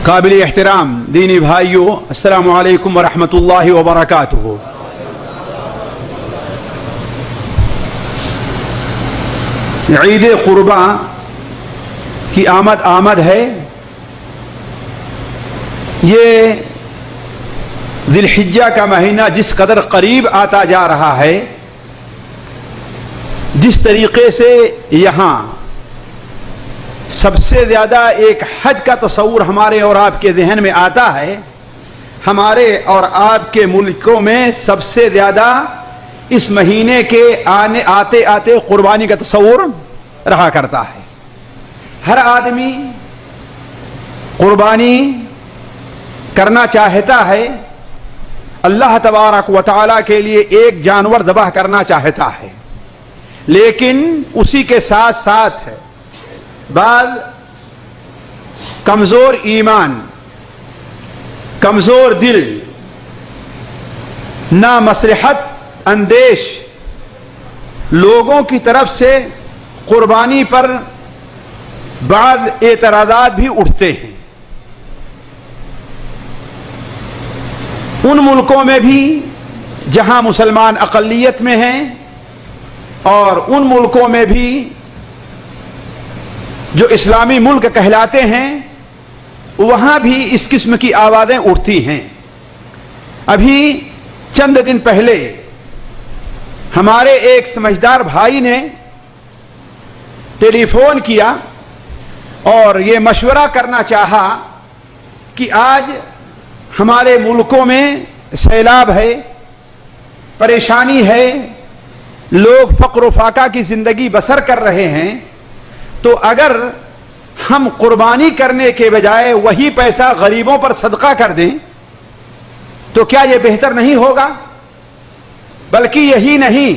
قابل احترام دینی بھائیو، السلام علیکم ورحمۃ اللہ وبرکاتہ۔ عید قرباں کی آمد ہے۔ یہ ذی الحجہ کا مہینہ جس قدر قریب آتا جا رہا ہے، جس طریقے سے یہاں سب سے زیادہ ایک حج کا تصور ہمارے اور آپ کے ذہن میں آتا ہے، ہمارے اور آپ کے ملکوں میں سب سے زیادہ اس مہینے کے آتے آتے قربانی کا تصور رہا کرتا ہے۔ ہر آدمی قربانی کرنا چاہتا ہے، اللہ تبارک و تعالیٰ کے لیے ایک جانور ذبح کرنا چاہتا ہے، لیکن اسی کے ساتھ ساتھ بعض کمزور ایمان، کمزور دل، نامصلحت اندیش لوگوں کی طرف سے قربانی پر بعض اعتراضات بھی اٹھتے ہیں۔ ان ملکوں میں بھی جہاں مسلمان اقلیت میں ہیں، اور ان ملکوں میں بھی جو اسلامی ملک کہلاتے ہیں، وہاں بھی اس قسم کی آوازیں اٹھتی ہیں۔ ابھی چند دن پہلے ہمارے ایک سمجھدار بھائی نے ٹیلی فون کیا اور یہ مشورہ کرنا چاہا کہ آج ہمارے ملکوں میں سیلاب ہے، پریشانی ہے، لوگ فقر و فاقہ کی زندگی بسر کر رہے ہیں، تو اگر ہم قربانی کرنے کے بجائے وہی پیسہ غریبوں پر صدقہ کر دیں تو کیا یہ بہتر نہیں ہوگا؟ بلکہ یہی نہیں،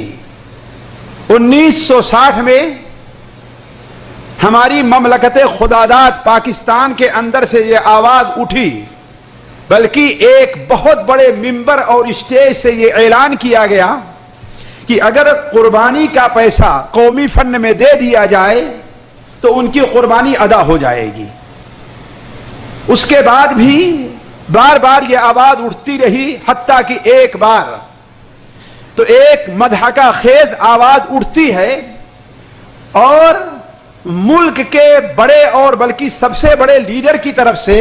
1960 میں ہماری مملکت خداداد پاکستان کے اندر سے یہ آواز اٹھی، بلکہ ایک بہت بڑے ممبر اور اسٹیج سے یہ اعلان کیا گیا کہ اگر قربانی کا پیسہ قومی فنڈ میں دے دیا جائے تو ان کی قربانی ادا ہو جائے گی۔ اس کے بعد بھی بار بار یہ آواز اٹھتی رہی، حتیٰ کہ ایک بار تو ایک مضحکہ خیز آواز اٹھتی ہے اور ملک کے بڑے اور بلکہ سب سے بڑے لیڈر کی طرف سے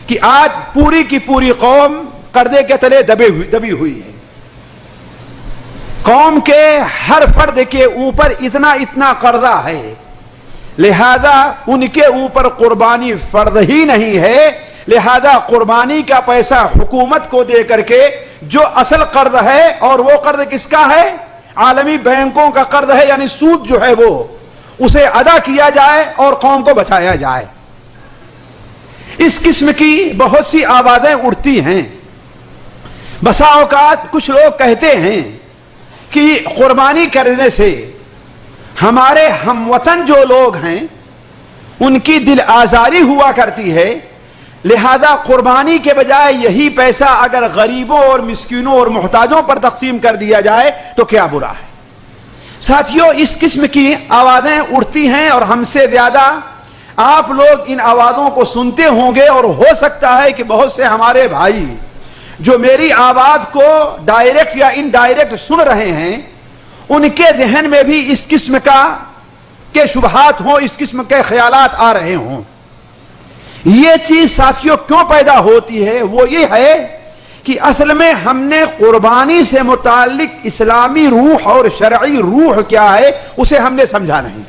کہ آج پوری کی پوری قوم قرضے کے تلے دبی ہوئی ہے، قوم کے ہر فرد کے اوپر اتنا قرضہ ہے، لہذا ان کے اوپر قربانی فرض ہی نہیں ہے، لہذا قربانی کا پیسہ حکومت کو دے کر کے جو اصل قرض ہے، اور وہ قرض کس کا ہے؟ عالمی بینکوں کا قرض ہے، یعنی سود جو ہے وہ اسے ادا کیا جائے اور قوم کو بچایا جائے۔ اس قسم کی بہت سی آوازیں اٹھتی ہیں۔ بسا اوقات کچھ لوگ کہتے ہیں کہ قربانی کرنے سے ہمارے ہم وطن جو لوگ ہیں ان کی دل آزاری ہوا کرتی ہے، لہذا قربانی کے بجائے یہی پیسہ اگر غریبوں اور مسکینوں اور محتاجوں پر تقسیم کر دیا جائے تو کیا برا ہے؟ ساتھیوں، اس قسم کی آوازیں اٹھتی ہیں اور ہم سے زیادہ آپ لوگ ان آوازوں کو سنتے ہوں گے، اور ہو سکتا ہے کہ بہت سے ہمارے بھائی جو میری آواز کو ڈائریکٹ یا انڈائریکٹ سن رہے ہیں، ان کے ذہن میں بھی اس قسم کے شبہات ہوں، اس قسم کے خیالات آ رہے ہوں۔ یہ چیز ساتھیوں کیوں پیدا ہوتی ہے؟ وہ یہ ہے کہ اصل میں ہم نے قربانی سے متعلق اسلامی روح اور شرعی روح کیا ہے اسے ہم نے سمجھا نہیں۔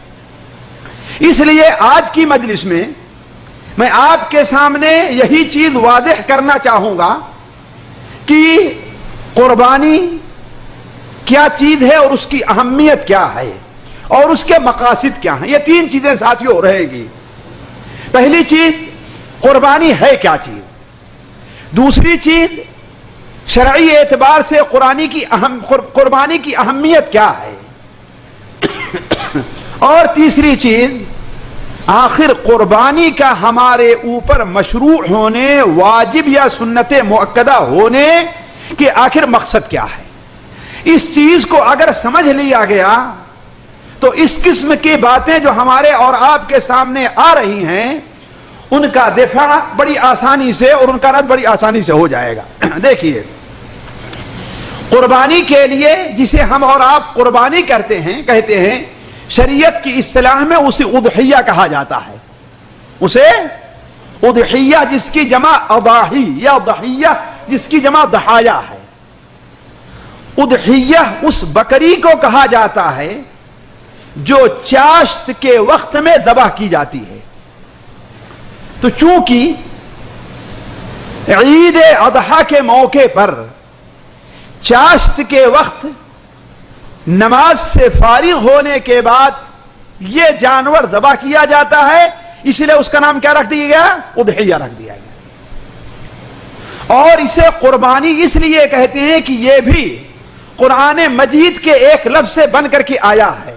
اس لیے آج کی مجلس میں میں آپ کے سامنے یہی چیز واضح کرنا چاہوں گا کہ قربانی کیا چیز ہے اور اس کی اہمیت کیا ہے اور اس کے مقاصد کیا ہیں۔ یہ تین چیزیں ساتھیوں رہے گی۔ پہلی چیز، قربانی ہے کیا چیز؟ دوسری چیز، شرعی اعتبار سے قربانی کی اہمیت کیا ہے؟ اور تیسری چیز، آخر قربانی کا ہمارے اوپر مشروع ہونے، واجب یا سنت مؤکدہ ہونے کے آخر مقصد کیا ہے؟ اس چیز کو اگر سمجھ لیا گیا تو اس قسم کی باتیں جو ہمارے اور آپ کے سامنے آ رہی ہیں ان کا دفاع بڑی آسانی سے اور ان کا رد بڑی آسانی سے ہو جائے گا۔ دیکھیے، قربانی کے لیے جسے ہم اور آپ قربانی کرتے ہیں، کہتے ہیں، شریعت کی اصطلاح میں اسے اضحیہ کہا جاتا ہے۔ اسے اضحیہ جس کی جمع اضاحی یا ضحیہ جس کی جمع ضحایا ہے۔ اضحیہ اس بکری کو کہا جاتا ہے جو چاشت کے وقت میں ذبح کی جاتی ہے۔ تو چونکہ عید اضحیٰ کے موقع پر چاشت کے وقت نماز سے فارغ ہونے کے بعد یہ جانور ذبح کیا جاتا ہے، اس لیے اس کا نام کیا رکھ دیا گیا؟ اضحیہ رکھ دیا گیا۔ اور اسے قربانی اس لیے کہتے ہیں کہ یہ بھی قرآن مجید کے ایک لفظ سے بن کر کے آیا ہے۔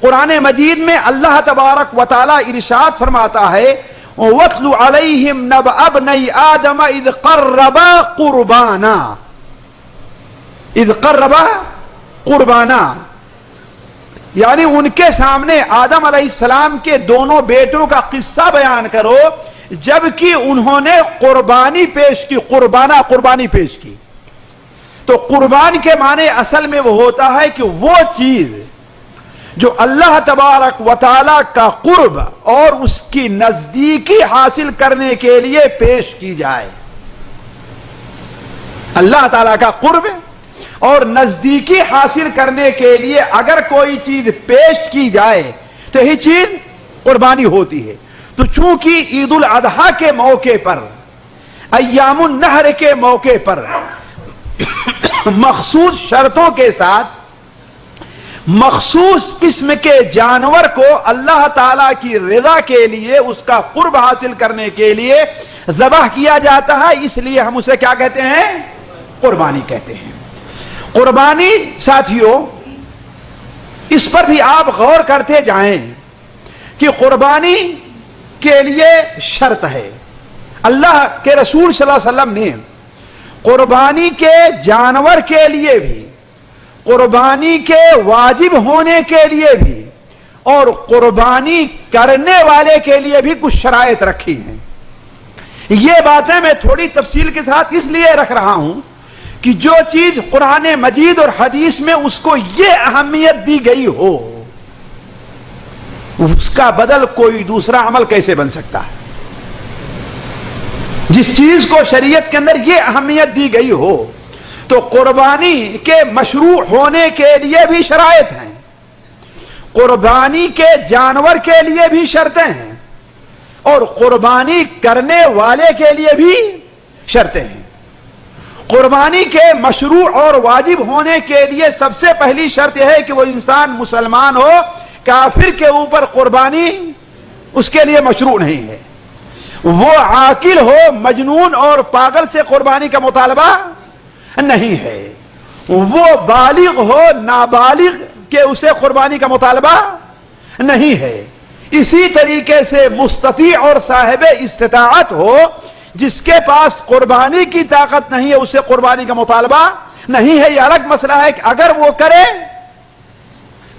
قرآن مجید میں اللہ تبارک و تعالی ارشاد فرماتا ہے، وَاتْلُ عَلَيْهِمْ نَبَأَ ابْنَيْ آدَمَ إِذْ قَرَّبَا قُرْبَانًا، اِذْ قَرَّبَا قُرْبَانًا، یعنی ان کے سامنے آدم علیہ السلام کے دونوں بیٹوں کا قصہ بیان کرو جبکہ انہوں نے قربانی پیش کی، قربانی پیش کی۔ تو قربان کے معنی اصل میں وہ ہوتا ہے کہ وہ چیز جو اللہ تبارک و تعالی کا قرب اور اس کی نزدیکی حاصل کرنے کے لیے پیش کی جائے۔ اللہ تعالی کا قرب اور نزدیکی حاصل کرنے کے لیے اگر کوئی چیز پیش کی جائے تو یہی چیز قربانی ہوتی ہے۔ تو چونکہ عید الاضحیٰ کے موقع پر، ایام النحر کے موقع پر مخصوص شرطوں کے ساتھ مخصوص قسم کے جانور کو اللہ تعالی کی رضا کے لیے، اس کا قرب حاصل کرنے کے لیے ذبح کیا جاتا ہے، اس لیے ہم اسے کیا کہتے ہیں؟ قربانی کہتے ہیں۔ قربانی ساتھیوں، اس پر بھی آپ غور کرتے جائیں کہ قربانی کے لیے شرط ہے۔ اللہ کے رسول صلی اللہ علیہ وسلم نے قربانی کے جانور کے لیے بھی، قربانی کے واجب ہونے کے لیے بھی اور قربانی کرنے والے کے لیے بھی کچھ شرائط رکھی ہیں۔ یہ باتیں میں تھوڑی تفصیل کے ساتھ اس لیے رکھ رہا ہوں کہ جو چیز قرآن مجید اور حدیث میں اس کو یہ اہمیت دی گئی ہو، اس کا بدل کوئی دوسرا عمل کیسے بن سکتا ہے؟ جس چیز کو شریعت کے اندر یہ اہمیت دی گئی ہو تو قربانی کے مشروع ہونے کے لیے بھی شرائط ہیں، قربانی کے جانور کے لیے بھی شرطیں ہیں اور قربانی کرنے والے کے لیے بھی شرطیں ہیں۔ قربانی کے مشروع اور واجب ہونے کے لیے سب سے پہلی شرط یہ ہے کہ وہ انسان مسلمان ہو، کافر کے اوپر قربانی اس کے لیے مشروع نہیں ہے۔ وہ عاقل ہو، مجنون اور پاگل سے قربانی کا مطالبہ نہیں ہے۔ وہ بالغ ہو، نابالغ کہ اسے قربانی کا مطالبہ نہیں ہے۔ اسی طریقے سے مستطیع اور صاحب استطاعت ہو، جس کے پاس قربانی کی طاقت نہیں ہے اسے قربانی کا مطالبہ نہیں ہے۔ یہ الگ مسئلہ ہے کہ اگر وہ کرے،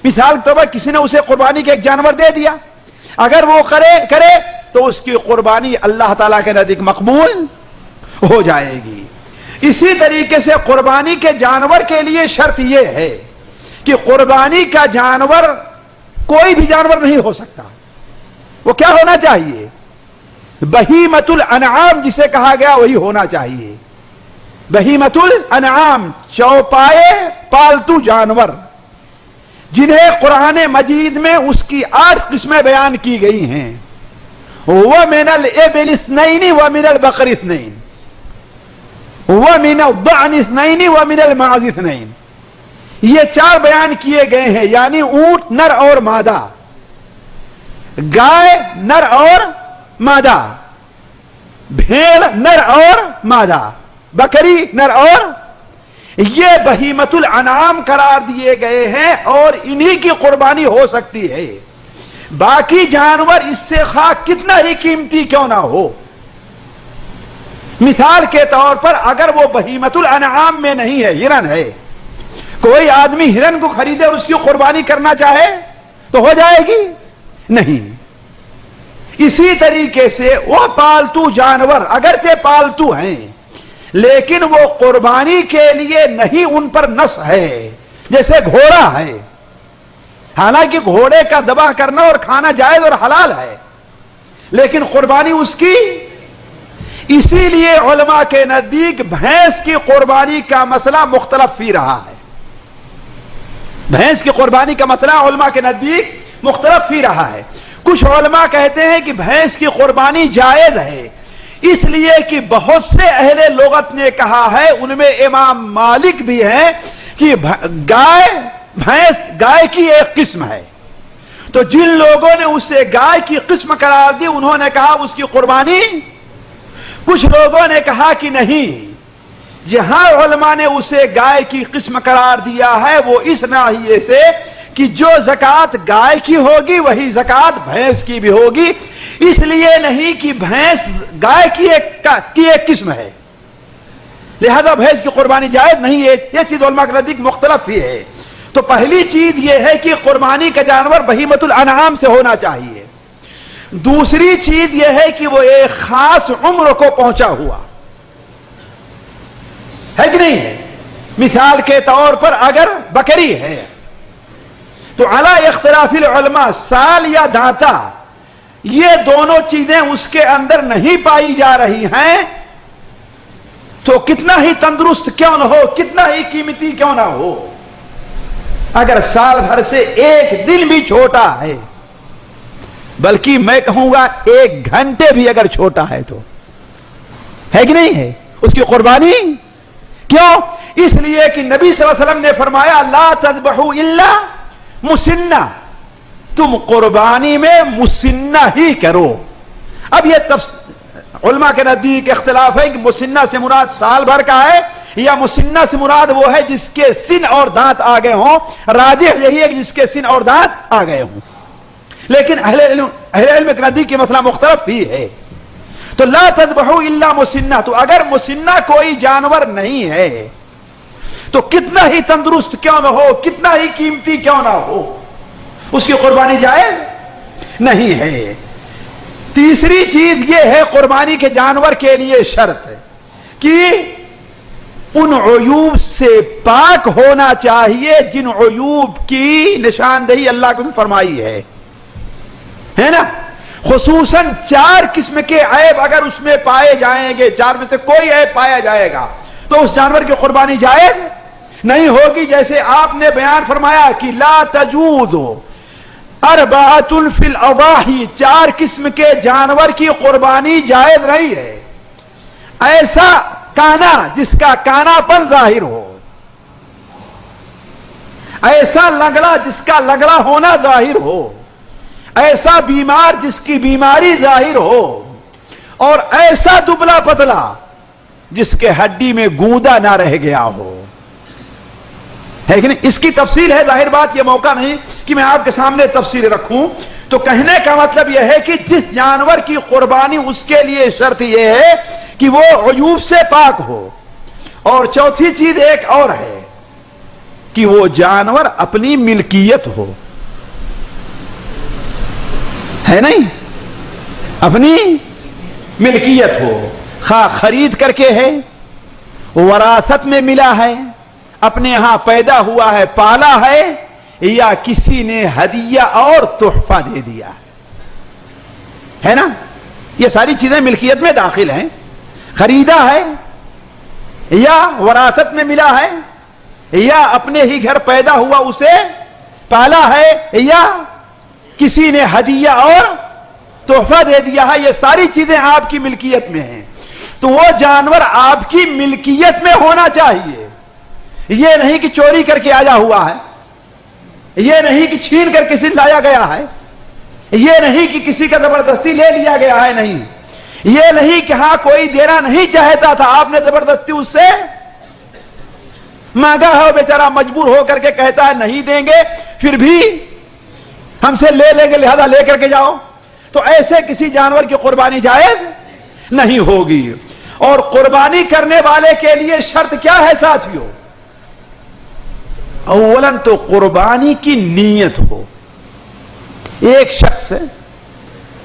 مثال کے طور پر کسی نے اسے قربانی کے ایک جانور دے دیا، اگر وہ کرے تو اس کی قربانی اللہ تعالیٰ کے نزدیک مقبول ہو جائے گی۔ اسی طریقے سے قربانی کے جانور کے لیے شرط یہ ہے کہ قربانی کا جانور کوئی بھی جانور نہیں ہو سکتا۔ وہ کیا ہونا چاہیے؟ بہیمۃ الانعام جسے کہا گیا وہی ہونا چاہیے۔ بہیمۃ الانعام، چوپائے پالتو جانور، جنہیں قرآن مجید میں اس کی 8 قسمیں بیان کی گئی ہیں۔ وَمِنَ الْإِبِلِ اثْنَيْنِ وَمِنَ الْبَقَرِ اثْنَيْنِ وَمِنَ الضَّأْنِ اثْنَيْنِ وَمِنَ الْمَعْزِ اثْنَيْنِ، یہ 4 بیان کیے گئے ہیں، یعنی اونٹ نر اور مادہ، گائے نر اور مادہ، بھیڑ نر اور مادہ، بکری نر اور، یہ بہیمۃ الانعام قرار دیے گئے ہیں اور انہی کی قربانی ہو سکتی ہے۔ باقی جانور اس سے خواہ کتنا ہی قیمتی کیوں نہ ہو، مثال کے طور پر اگر وہ بہیمۃ الانعام میں نہیں ہے، ہرن ہے، کوئی آدمی ہرن کو خریدے اور اس کی قربانی کرنا چاہے تو ہو جائے گی؟ نہیں۔ اسی طریقے سے وہ پالتو جانور اگرچہ پالتو ہیں لیکن وہ قربانی کے لیے نہیں، ان پر نص ہے. جیسے گھوڑا ہے، حالانکہ گھوڑے کا ذبح کرنا اور کھانا جائز اور حلال ہے، لیکن قربانی اس کی. اسی لیے علماء کے نزدیک بھینس کی قربانی کا مسئلہ مختلف فی رہا ہے. بھینس کی قربانی کا مسئلہ علماء کے نزدیک مختلف فی رہا ہے. کچھ علماء کہتے ہیں کہ بھینس کی قربانی جائز ہے، اس لیے کہ بہت سے اہل لغت نے کہا ہے، ان میں امام مالک بھی ہیں، کہ بھینس گائے کی ایک قسم ہے. تو جن لوگوں نے اسے گائے کی قسم قرار دی انہوں نے کہا اس کی قربانی. کچھ لوگوں نے کہا کہ نہیں، جہاں علماء نے اسے گائے کی قسم قرار دیا ہے وہ اس ناحیے سے کہ جو زکوٰۃ گائے کی ہوگی وہی زکوٰۃ بھینس کی بھی ہوگی. اس لیے نہیں کہ بھینس گائے کی ایک قسم ہے لہذا بھینس کی قربانی جائز نہیں ہے. یہ چیز علماء کے نزدیک مختلف ہی ہے. تو پہلی چیز یہ ہے کہ قربانی کا جانور بہیمۃ الانعام سے ہونا چاہیے. دوسری چیز یہ ہے کہ وہ ایک خاص عمر کو پہنچا ہوا ہے کہ نہیں ہے. مثال کے طور پر اگر بکری ہے تو علی اختلاف العلماء سال یا دانتا یہ دونوں چیزیں اس کے اندر نہیں پائی جا رہی ہیں تو کتنا ہی تندرست کیوں نہ ہو، کتنا ہی قیمتی کیوں نہ ہو، اگر سال بھر سے ایک دن بھی چھوٹا ہے، بلکہ میں کہوں گا ایک گھنٹے بھی اگر چھوٹا ہے تو ہے کہ نہیں ہے اس کی قربانی. کیوں؟ اس لیے کہ نبی صلی اللہ علیہ وسلم نے فرمایا لا تذبحوا الا مسنہ، تم قربانی میں مسنہ ہی کرو. اب یہ علماء کے نزدیک اختلاف ہے کہ مسنہ سے مراد سال بھر کا ہے یا مسنہ سے مراد وہ ہے جس کے سن اور دانت آ گئے ہوں. راجح یہی ہے کہ جس کے سن اور دانت آ گئے ہوں، لیکن اہل علم کے نزدیک یہ مسئلہ مختلف ہی ہے. تو لا تذبحوا الا مسنہ، تو اگر مسنہ کوئی جانور نہیں ہے تو کتنا ہی تندرست کیوں نہ ہو، کتنا ہی قیمتی کیوں نہ ہو، اس کی قربانی جائز نہیں ہے. تیسری چیز یہ ہے قربانی کے جانور کے لیے شرط کہ ان عیوب سے پاک ہونا چاہیے جن عیوب کی نشاندہی اللہ کو فرمائی ہے نا. خصوصاً 4 قسم کے عیب اگر اس میں پائے جائیں گے، 4 میں سے کوئی عیب پایا جائے گا تو اس جانور کی قربانی جائز نہیں ہوگی. جیسے آپ نے بیان فرمایا کہ لا تجوز اربعۃ فی الاضاحی، 4 قسم کے جانور کی قربانی جائز نہیں ہے. ایسا کانا جس کا کانا پن ظاہر ہو، ایسا لنگڑا جس کا لنگڑا ہونا ظاہر ہو، ایسا بیمار جس کی بیماری ظاہر ہو، اور ایسا دبلا پتلا جس کے ہڈی میں گوندا نہ رہ گیا ہو. ہے کہ نہیں؟ اس کی تفصیل ہے، ظاہر بات یہ موقع نہیں کہ میں آپ کے سامنے تفصیل رکھوں. تو کہنے کا مطلب یہ ہے کہ جس جانور کی قربانی اس کے لیے شرط یہ ہے کہ وہ عیوب سے پاک ہو. اور چوتھی چیز ایک اور ہے کہ وہ جانور اپنی ملکیت ہو، ہے نہیں، اپنی ملکیت ہو، خواہ خرید کر کے ہے، وراثت میں ملا ہے، اپنے ہاں پیدا ہوا ہے، پالا ہے، یا کسی نے ہدیہ اور تحفہ دے دیا ہے نا. یہ ساری چیزیں ملکیت میں داخل ہیں. خریدا ہے یا وراثت میں ملا ہے یا اپنے ہی گھر پیدا ہوا اسے پالا ہے یا کسی نے ہدیہ اور تحفہ دے دیا ہے، یہ ساری چیزیں آپ کی ملکیت میں ہیں. تو وہ جانور آپ کی ملکیت میں ہونا چاہیے. یہ نہیں کہ چوری کر کے آیا ہوا ہے، یہ نہیں کہ چھین کر کسی لایا گیا ہے، یہ نہیں کہ کسی کا زبردستی لے لیا گیا ہے، نہیں، یہ نہیں کہ ہاں کوئی دینا نہیں چاہتا تھا آپ نے زبردستی اس سے مانگا ہے، بیچارہ مجبور ہو کر کے کہتا ہے نہیں دیں گے پھر بھی ہم سے لے لیں گے لہذا لے کر کے جاؤ. تو ایسے کسی جانور کی قربانی جائز نہیں ہوگی. اور قربانی کرنے والے کے لیے شرط کیا ہے ساتھیوں؟ اولاً تو قربانی کی نیت ہو. ایک شخص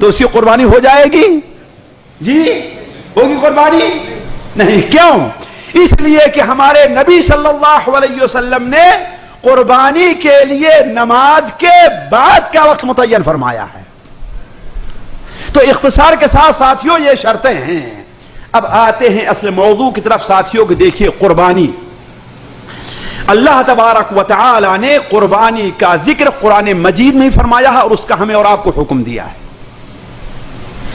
تو اس کی قربانی ہو جائے گی؟ جی ہوگی قربانی؟ نہیں. کیوں؟ اس لیے کہ ہمارے نبی صلی اللہ علیہ وسلم نے قربانی کے لیے نماز کے بعد کا وقت متعین فرمایا ہے. تو اختصار کے ساتھ ساتھیوں یہ شرطیں ہیں. اب آتے ہیں اصل موضوع کی طرف ساتھیوں کہ دیکھیے قربانی. اللہ تبارک و تعالی نے قربانی کا ذکر قرآن مجید میں فرمایا ہے اور اس کا ہمیں اور آپ کو حکم دیا ہے.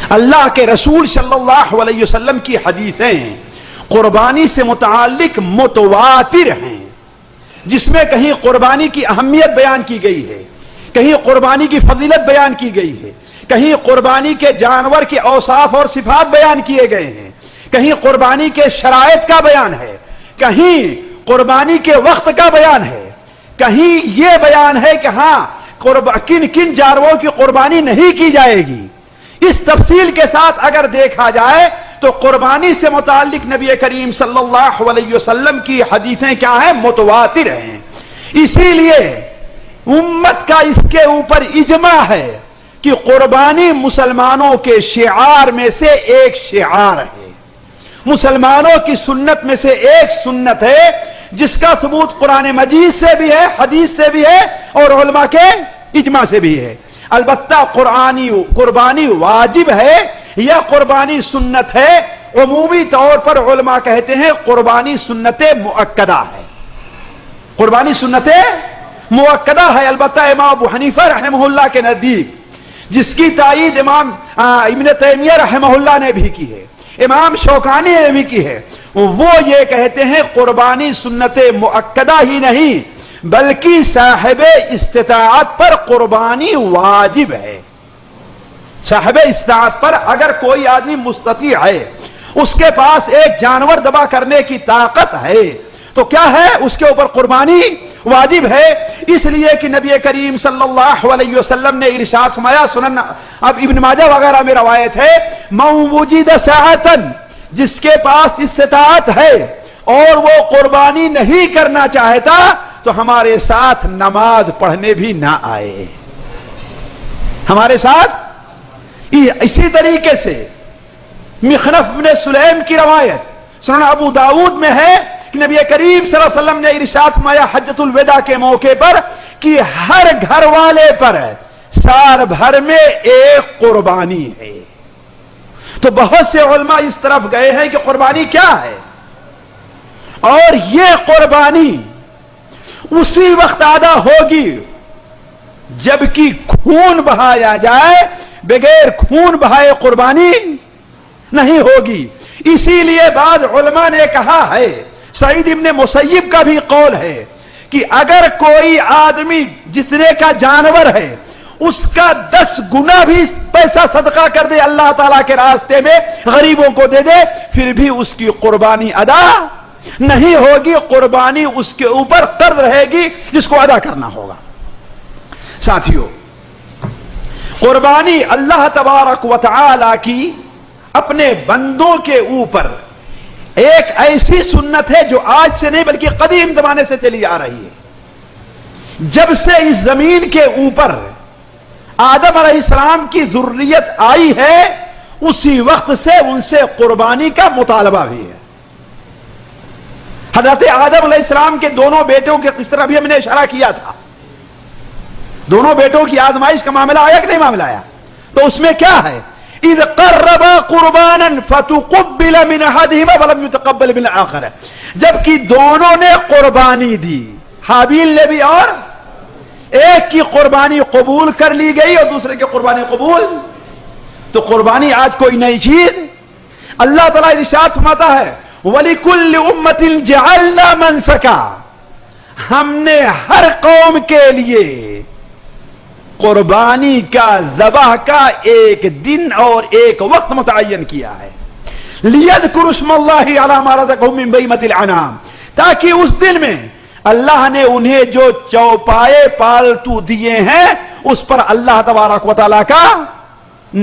اللہ کے رسول صلی اللہ علیہ وسلم کی حدیثیں قربانی سے متعلق متواتر ہیں، جس میں کہیں قربانی کی اہمیت بیان کی گئی ہے، کہیں قربانی کی فضیلت بیان کی گئی ہے، کہیں قربانی کے جانور کے اوصاف اور صفات بیان کیے گئے ہیں، کہیں قربانی کے شرائط کا بیان ہے، کہیں قربانی کے وقت کا بیان ہے، کہیں یہ بیان ہے کہ ہاں کن کن جانوروں کی قربانی نہیں کی جائے گی. اس تفصیل کے ساتھ اگر دیکھا جائے تو قربانی سے متعلق نبی کریم صلی اللہ علیہ وسلم کی حدیثیں کیا ہیں؟ متواتر ہیں. اسی لیے امت کا اس کے اوپر اجماع ہے کہ قربانی مسلمانوں کے شعار میں سے ایک شعار ہے، مسلمانوں کی سنت میں سے ایک سنت ہے، جس کا ثبوت قرآن مجید سے بھی ہے، حدیث سے بھی ہے اور علماء کے اجماع سے بھی ہے. البتہ قربانی واجب ہے یا قربانی سنت ہے؟ عمومی طور پر علماء کہتے ہیں قربانی سنت مؤکدہ ہے. قربانی سنت مؤکدہ ہے. البتہ امام ابو حنیفہ رحمہ اللہ کے نزدیک، جس کی تائید امام ابن تیمیہ رحمہ اللہ نے بھی کی ہے، امام شوکانی نے بھی کی ہے، وہ یہ کہتے ہیں قربانی سنت مؤکدہ ہی نہیں بلکہ صاحب استطاعت پر قربانی واجب ہے. صاحب استطاعت پر اگر کوئی آدمی مستطیع ہے، اس کے پاس ایک جانور ذبح کرنے کی طاقت ہے، تو کیا ہے؟ اس کے اوپر قربانی واجب ہے. اس لیے کہ نبی کریم صلی اللہ علیہ وسلم نے ارشاد فرمایا، سنن اب ابن ماجہ وغیرہ میں روایت ہے، من وجد ساعتن، جس کے پاس استطاعت ہے اور وہ قربانی نہیں کرنا چاہتا تو ہمارے ساتھ نماز پڑھنے بھی نہ آئے. ہمارے ساتھ اسی طریقے سے مخنف بن سلیم کی روایت سنن ابو داود میں ہے کہ نبی کریم صلی اللہ علیہ وسلم نے ارشاد فرمایا حجۃ الوداع کے موقع پر کہ ہر گھر والے پر سال بھر میں ایک قربانی ہے. تو بہت سے علماء اس طرف گئے ہیں کہ قربانی کیا ہے، اور یہ قربانی اسی وقت ادا ہوگی جبکہ خون بہایا جائے، بغیر خون بہائے قربانی نہیں ہوگی. اسی لیے بعض علماء نے کہا ہے، سعید ابن مسیب کا بھی قول ہے کہ اگر کوئی آدمی جتنے کا جانور ہے اس کا 10 گنا بھی پیسہ صدقہ کر دے، اللہ تعالیٰ کے راستے میں غریبوں کو دے دے، پھر بھی اس کی قربانی ادا نہیں ہوگی. قربانی اس کے اوپر قرض رہے گی جس کو ادا کرنا ہوگا. ساتھیوں، قربانی اللہ تبارک و تعالی کی اپنے بندوں کے اوپر ایک ایسی سنت ہے جو آج سے نہیں بلکہ قدیم زمانے سے چلی آ رہی ہے. جب سے اس زمین کے اوپر آدم علیہ السلام کی ذریت آئی ہے، اسی وقت سے ان سے قربانی کا مطالبہ بھی ہے. حضرت آدم علیہ السلام کے دونوں بیٹوں کے قصہ ابھی ہم نے اشارہ کیا تھا. دونوں بیٹوں کی آزمائش کا معاملہ آیا کہ نہیں معاملہ آیا؟ تو اس میں کیا ہے؟ اذ قربا قربانا فتقبل من احدهما ولم يتقبل من الاخر. جبکہ دونوں نے قربانی دی، حابیل نے بھی، اور ایک کی قربانی قبول کر لی گئی اور دوسرے کی قربانی قبول. تو قربانی آج کوئی نئی چیز. اللہ تعالیٰ ارشاد فرماتا ہے وَلِكُلِّ أُمَّةٍ جَعَلْنَا مَنْسَكًا، ہم نے ہر قوم کے لیے قربانی کا ذبح کا ایک دن اور ایک وقت متعین کیا ہے. لِيَذْكُرُوا اسْمَ اللَّهِ عَلَى مَا رَزَقَهُم مِّن بَهِيمَةِ الْأَنْعَامِ، تاکہ اس دن میں اللہ نے انہیں جو چوپائے پالتو دیے ہیں اس پر اللہ تبارک و تعالیٰ کا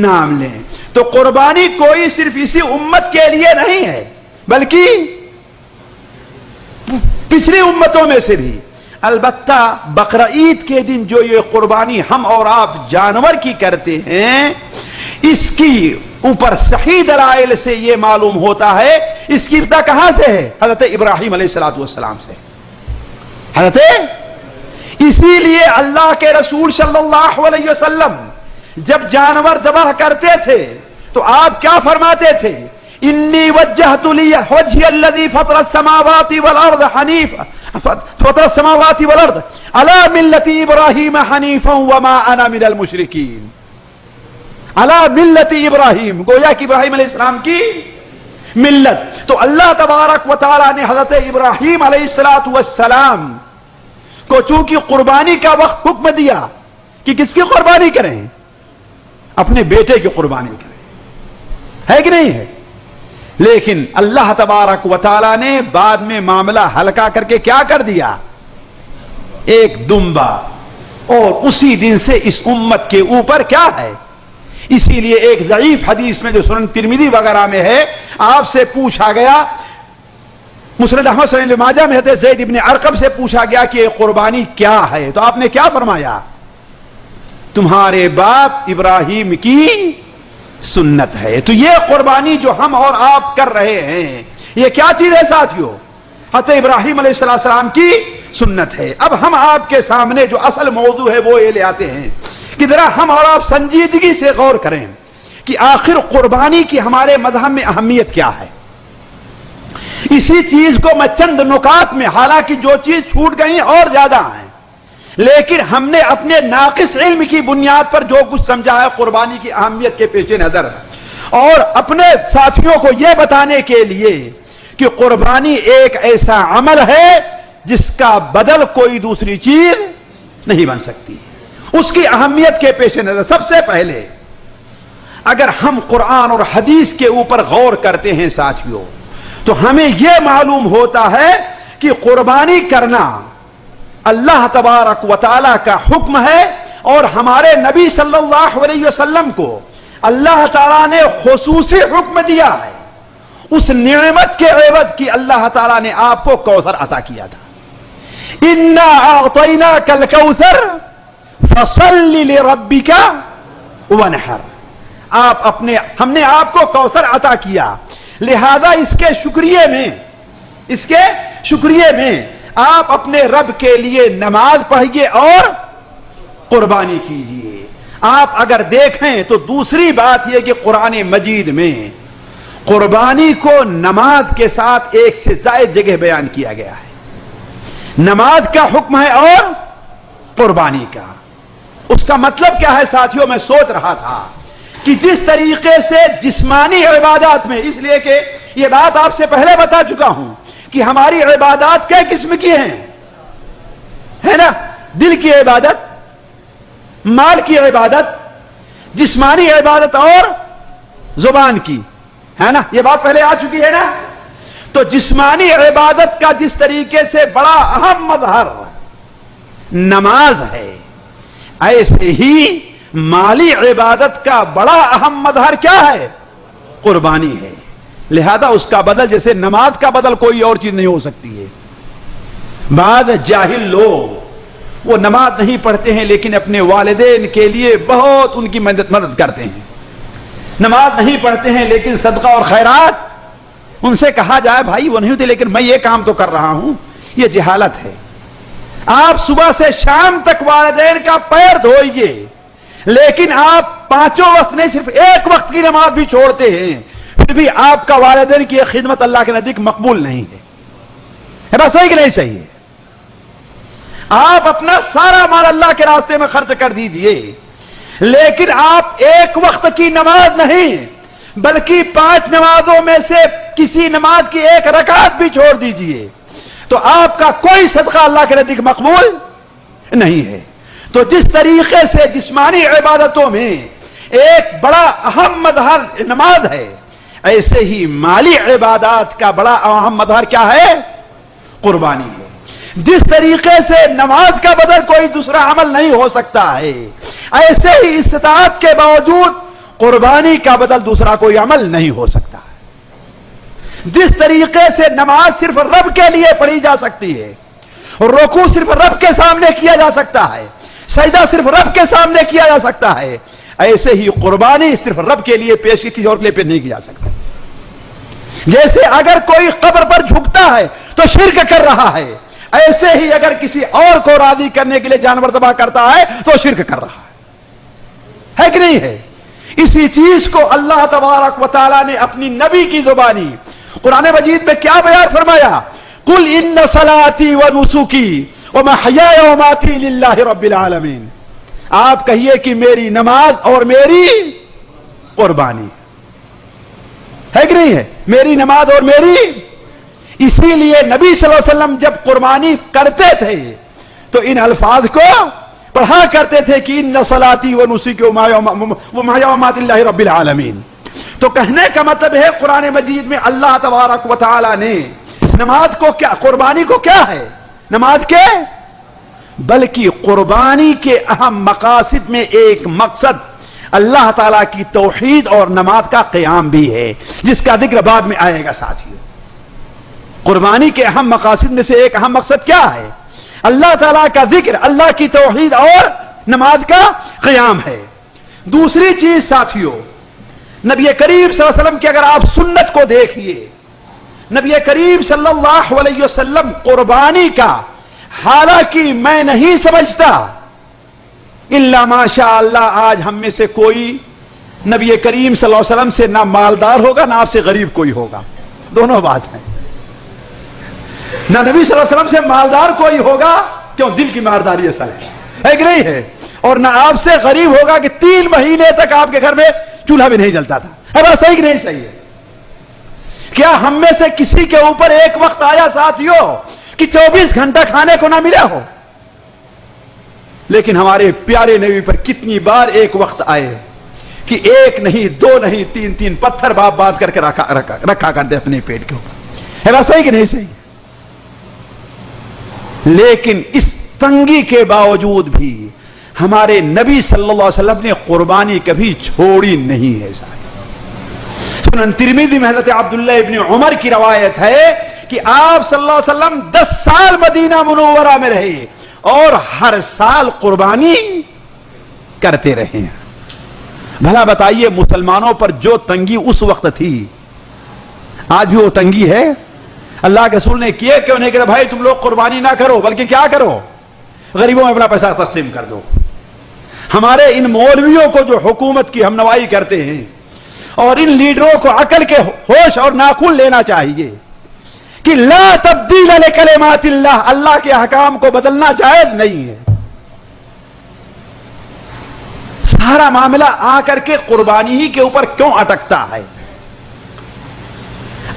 نام لیں. تو قربانی کوئی صرف اسی امت کے لیے نہیں ہے بلکہ پچھلی امتوں میں سے بھی. البتہ بقرعید کے دن جو یہ قربانی ہم اور آپ جانور کی کرتے ہیں، اس کی اوپر صحیح دلائل سے یہ معلوم ہوتا ہے اس کی ابتدا کہاں سے ہے؟ حضرت ابراہیم علیہ السلام سے. اسی لیے اللہ کے رسول صلی اللہ علیہ وسلم جب جانور ذبح کرتے تھے تو آپ کیا فرماتے تھے؟ انی وجہت لی وجہی الذی فطر السماوات والارض حنیفا فطر السماوات والارض علی ملت ابراہیم حنیفا وما انا من المشرکین. علی ملت ابراہیم، گویا کہ ابراہیم علیہ السلام کی ملت. تو اللہ تبارک و تعالی نے حضرت ابراہیم علیہ السلام کو چونکہ قربانی کا وقت حکم دیا کہ کس کی قربانی کریں؟ اپنے بیٹے کی قربانی کریں، ہے کہ نہیں ہے؟ لیکن اللہ تبارک و تعالی نے بعد میں معاملہ ہلکا کر کے کیا کر دیا؟ ایک دمبا. اور اسی دن سے اس امت کے اوپر کیا ہے؟ اسی لیے ایک ضعیف حدیث میں جو سنن ترمذی وغیرہ میں ہے، آپ سے پوچھا گیا، مسند احمد صلی اللہ علیہ ماجہ میں حضرت زید ابن ارقم سے پوچھا گیا کہ یہ قربانی کیا ہے، تو آپ نے کیا فرمایا؟ تمہارے باپ ابراہیم کی سنت ہے. تو یہ قربانی جو ہم اور آپ کر رہے ہیں یہ کیا چیز ہے ساتھیوں؟ حضرت ابراہیم علیہ السلام کی سنت ہے. اب ہم آپ کے سامنے جو اصل موضوع ہے وہ یہ لے آتے ہیں کہ ذرا ہم اور آپ سنجیدگی سے غور کریں کہ آخر قربانی کی ہمارے مذہب میں اہمیت کیا ہے. اسی چیز کو میں چند نکات میں، حالانکہ جو چیز چھوٹ گئی اور زیادہ ہیں، لیکن ہم نے اپنے ناقص علم کی بنیاد پر جو کچھ سمجھا ہے قربانی کی اہمیت کے پیش نظر، اور اپنے ساتھیوں کو یہ بتانے کے لیے کہ قربانی ایک ایسا عمل ہے جس کا بدل کوئی دوسری چیز نہیں بن سکتی. اس کی اہمیت کے پیش نظر سب سے پہلے اگر ہم قرآن اور حدیث کے اوپر غور کرتے ہیں ساتھیوں تو ہمیں یہ معلوم ہوتا ہے کہ قربانی کرنا اللہ تبارک و تعالی کا حکم ہے، اور ہمارے نبی صلی اللہ علیہ وسلم کو اللہ تعالیٰ نے خصوصی حکم دیا ہے. اس نعمت کے عوض کی اللہ تعالیٰ نے آپ کو کوثر عطا کیا تھا. انا اعطیناک الکوثر فصل لربک وانحر. ہم نے آپ کو کوثر عطا کیا، لہذا اس کے شکریہ میں آپ اپنے رب کے لیے نماز پڑھیے اور قربانی کیجیے. آپ اگر دیکھیں تو دوسری بات یہ کہ قرآن مجید میں قربانی کو نماز کے ساتھ ایک سے زائد جگہ بیان کیا گیا ہے. نماز کا حکم ہے اور قربانی کا. اس کا مطلب کیا ہے ساتھیوں؟ میں سوچ رہا تھا کہ جس طریقے سے جسمانی عبادات میں، اس لیے کہ یہ بات آپ سے پہلے بتا چکا ہوں کہ ہماری عبادات کئی قسم کی ہیں، ہے نا؟ دل کی عبادت، مال کی عبادت، جسمانی عبادت اور زبان کی، ہے نا؟ یہ بات پہلے آ چکی ہے نا؟ تو جسمانی عبادت کا جس طریقے سے بڑا اہم مظہر نماز ہے، ایسے ہی مالی عبادت کا بڑا اہم مظہر کیا ہے؟ قربانی ہے. لہذا اس کا بدل، جیسے نماز کا بدل کوئی اور چیز نہیں ہو سکتی ہے. بعض جاہل لوگ وہ نماز نہیں پڑھتے ہیں لیکن اپنے والدین کے لیے بہت ان کی مدد کرتے ہیں. نماز نہیں پڑھتے ہیں لیکن صدقہ اور خیرات، ان سے کہا جائے بھائی وہ نہیں ہوتے لیکن میں یہ کام تو کر رہا ہوں، یہ جہالت ہے. آپ صبح سے شام تک والدین کا پیر دھوئیے لیکن آپ پانچوں وقت نہیں، صرف ایک وقت کی نماز بھی چھوڑتے ہیں، پھر بھی آپ کا والدین کی خدمت اللہ کے نزدیک مقبول نہیں ہے. بات صحیح کہ نہیں صحیح ہے؟ آپ اپنا سارا مال اللہ کے راستے میں خرچ کر دیجئے لیکن آپ ایک وقت کی نماز نہیں بلکہ 5 نمازوں میں سے کسی نماز کی 1 رکعت بھی چھوڑ دیجئے تو آپ کا کوئی صدقہ اللہ کے نزدیک مقبول نہیں ہے. تو جس طریقے سے جسمانی عبادتوں میں ایک بڑا اہم مظہر نماز ہے، ایسے ہی مالی عبادات کا بڑا اہم مظہر کیا ہے؟ قربانی ہے. جس طریقے سے نماز کا بدل کوئی دوسرا عمل نہیں ہو سکتا ہے، ایسے ہی استطاعت کے باوجود قربانی کا بدل دوسرا کوئی عمل نہیں ہو سکتا. جس طریقے سے نماز صرف رب کے لیے پڑھی جا سکتی ہے، رکوع صرف رب کے سامنے کیا جا سکتا ہے، سجدہ صرف رب کے سامنے کیا جا سکتا ہے، ایسے ہی قربانی صرف رب کے لیے پیش کی، کسی اور کے لیے پیش نہیں کی جا سکتا. جیسے اگر کوئی قبر پر جھکتا ہے تو شرک کر رہا ہے، ایسے ہی اگر کسی اور کو راضی کرنے کے لیے جانور ذبح کرتا ہے تو شرک کر رہا ہے کہ نہیں ہے؟ اسی چیز کو اللہ تبارک و تعالی نے اپنی نبی کی زبانی قرآن مجید میں کیا بیان فرمایا؟ قل ان صلاتی و نسکی و محیای و ماتی للہ رب العالمین. آپ کہیے کہ میری نماز اور میری قربانی ہے کہ نہیں ہے؟ میری نماز اور میری. اسی لیے نبی صلی اللہ علیہ وسلم جب قربانی کرتے تھے تو ان الفاظ کو پڑھا کرتے تھے کہ ان صلاتی و نسکی و محیای و ماتی للہ رب العالمین. تو کہنے کا مطلب ہے قرآن مجید میں اللہ تبارک و تعالی نے نماز کو کیا، قربانی کو کیا ہے نماز کے، بلکہ قربانی کے اہم مقاصد میں ایک مقصد اللہ تعالیٰ کی توحید اور نماز کا قیام بھی ہے، جس کا ذکر بعد میں آئے گا ساتھیو. قربانی کے اہم مقاصد میں سے ایک اہم مقصد کیا ہے؟ اللہ تعالیٰ کا ذکر، اللہ کی توحید اور نماز کا قیام ہے. دوسری چیز ساتھیو، نبی کریم صلی اللہ علیہ وسلم کی اگر آپ سنت کو دیکھیے، نبی کریم صلی اللہ علیہ وسلم قربانی کا، حالانکہ میں نہیں سمجھتا الا ماشاء اللہ آج ہم میں سے کوئی نبی کریم صلی اللہ علیہ وسلم سے نہ مالدار ہوگا نہ آپ سے غریب کوئی ہوگا، دونوں بات ہیں. نہ نبی صلی اللہ علیہ وسلم سے مالدار کوئی ہوگا، کیوں؟ دل کی مالداری اصل ہے کہ نہیں ہے، اور نہ آپ سے غریب ہوگا کہ 3 مہینے تک آپ کے گھر میں چولہا بھی نہیں جلتا تھا. ہے بات صحیح کہ نہیں صحیح ہے؟ کیا ہم میں سے کسی کے اوپر ایک وقت آیا ساتھیو کہ 24 گھنٹہ کھانے کو نہ ملا ہو؟ لیکن ہمارے پیارے نبی پر کتنی بار ایک وقت آئے کہ 1 نہیں 2 نہیں 3 پتھر باپ باندھ کر کے رکھا کرتے اپنے پیٹ کے اوپر. ہے بات صحیح کہ نہیں صحیح؟ لیکن اس تنگی کے باوجود بھی ہمارے نبی صلی اللہ علیہ وسلم نے قربانی کبھی چھوڑی نہیں ہے. ساتھ سنن ترمذی میں حضرت عبداللہ ابن عمر کی روایت ہے کہ آپ صلی اللہ علیہ وسلم 10 سال مدینہ منورہ میں رہے اور ہر سال قربانی کرتے رہے. بھلا بتائیے مسلمانوں پر جو تنگی اس وقت تھی آج بھی وہ تنگی ہے؟ اللہ کے رسول نے کیے کیوں نہیں کہ بھائی تم لوگ قربانی نہ کرو، بلکہ کیا کرو؟ غریبوں میں اپنا پیسہ تقسیم کر دو. ہمارے ان مولویوں کو جو حکومت کی ہمنوائی کرتے ہیں اور ان لیڈروں کو عقل کے ہوش اور ناخن لینا چاہیے کہ لا تبدیل لکلمات اللہ، اللہ کے احکام کو بدلنا جائز نہیں ہے. سارا معاملہ آ کر کے قربانی ہی کے اوپر کیوں اٹکتا ہے؟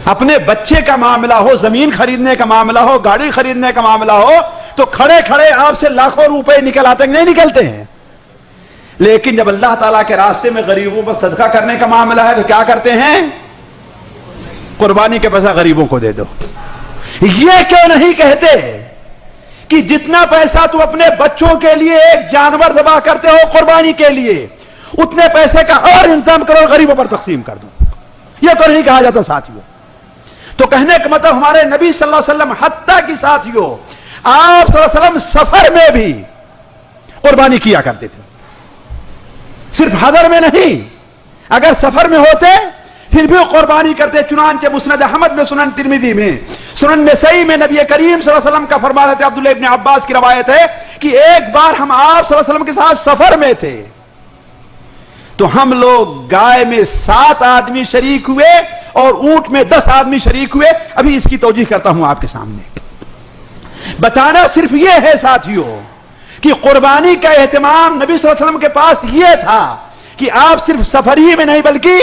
اپنے بچے کا معاملہ ہو، زمین خریدنے کا معاملہ ہو، گاڑی خریدنے کا معاملہ ہو تو کھڑے کھڑے آپ سے لاکھوں روپے نکل آتے نہیں نکلتے ہیں. لیکن جب اللہ تعالیٰ کے راستے میں غریبوں پر صدقہ کرنے کا معاملہ ہے تو کیا کرتے ہیں؟ قربانی کے پیسہ غریبوں کو دے دو. یہ کیوں نہیں کہتے کہ جتنا پیسہ تو اپنے بچوں کے لیے ایک جانور ذبح کرتے ہو قربانی کے لیے، اتنے پیسے کا اور انتظام کرو، غریبوں پر تقسیم کر دو؟ یہ تو نہیں کہا جاتا ساتھیوں. تو کہنے کا مطلب ہمارے نبی صلی اللہ علیہ وسلم حتیٰ کہ ساتھیوں آپ صلی اللہ علیہ وسلم سفر میں بھی قربانی کیا کرتے تھے، صرف حضر میں نہیں، اگر سفر میں ہوتے پھر بھی قربانی کرتے. چنانچہ مسند احمد میں، سنن ترمذی میں، سنن نسائی میں نبی کریم صلی اللہ علیہ وسلم کا فرمان ہے. عبداللہ ابن عباس کی روایت ہے کہ ایک بار ہم آپ صلی اللہ علیہ وسلم کے ساتھ سفر میں تھے تو ہم لوگ گائے میں 7 آدمی شریک ہوئے اور اونٹ میں 10 آدمی شریک ہوئے. ابھی اس کی توجیہ کرتا ہوں آپ کے سامنے. بتانا صرف یہ ہے ساتھیوں کہ قربانی کا اہتمام نبی صلی اللہ علیہ وسلم کے پاس یہ تھا کہ آپ صرف سفر ہی میں نہیں بلکہ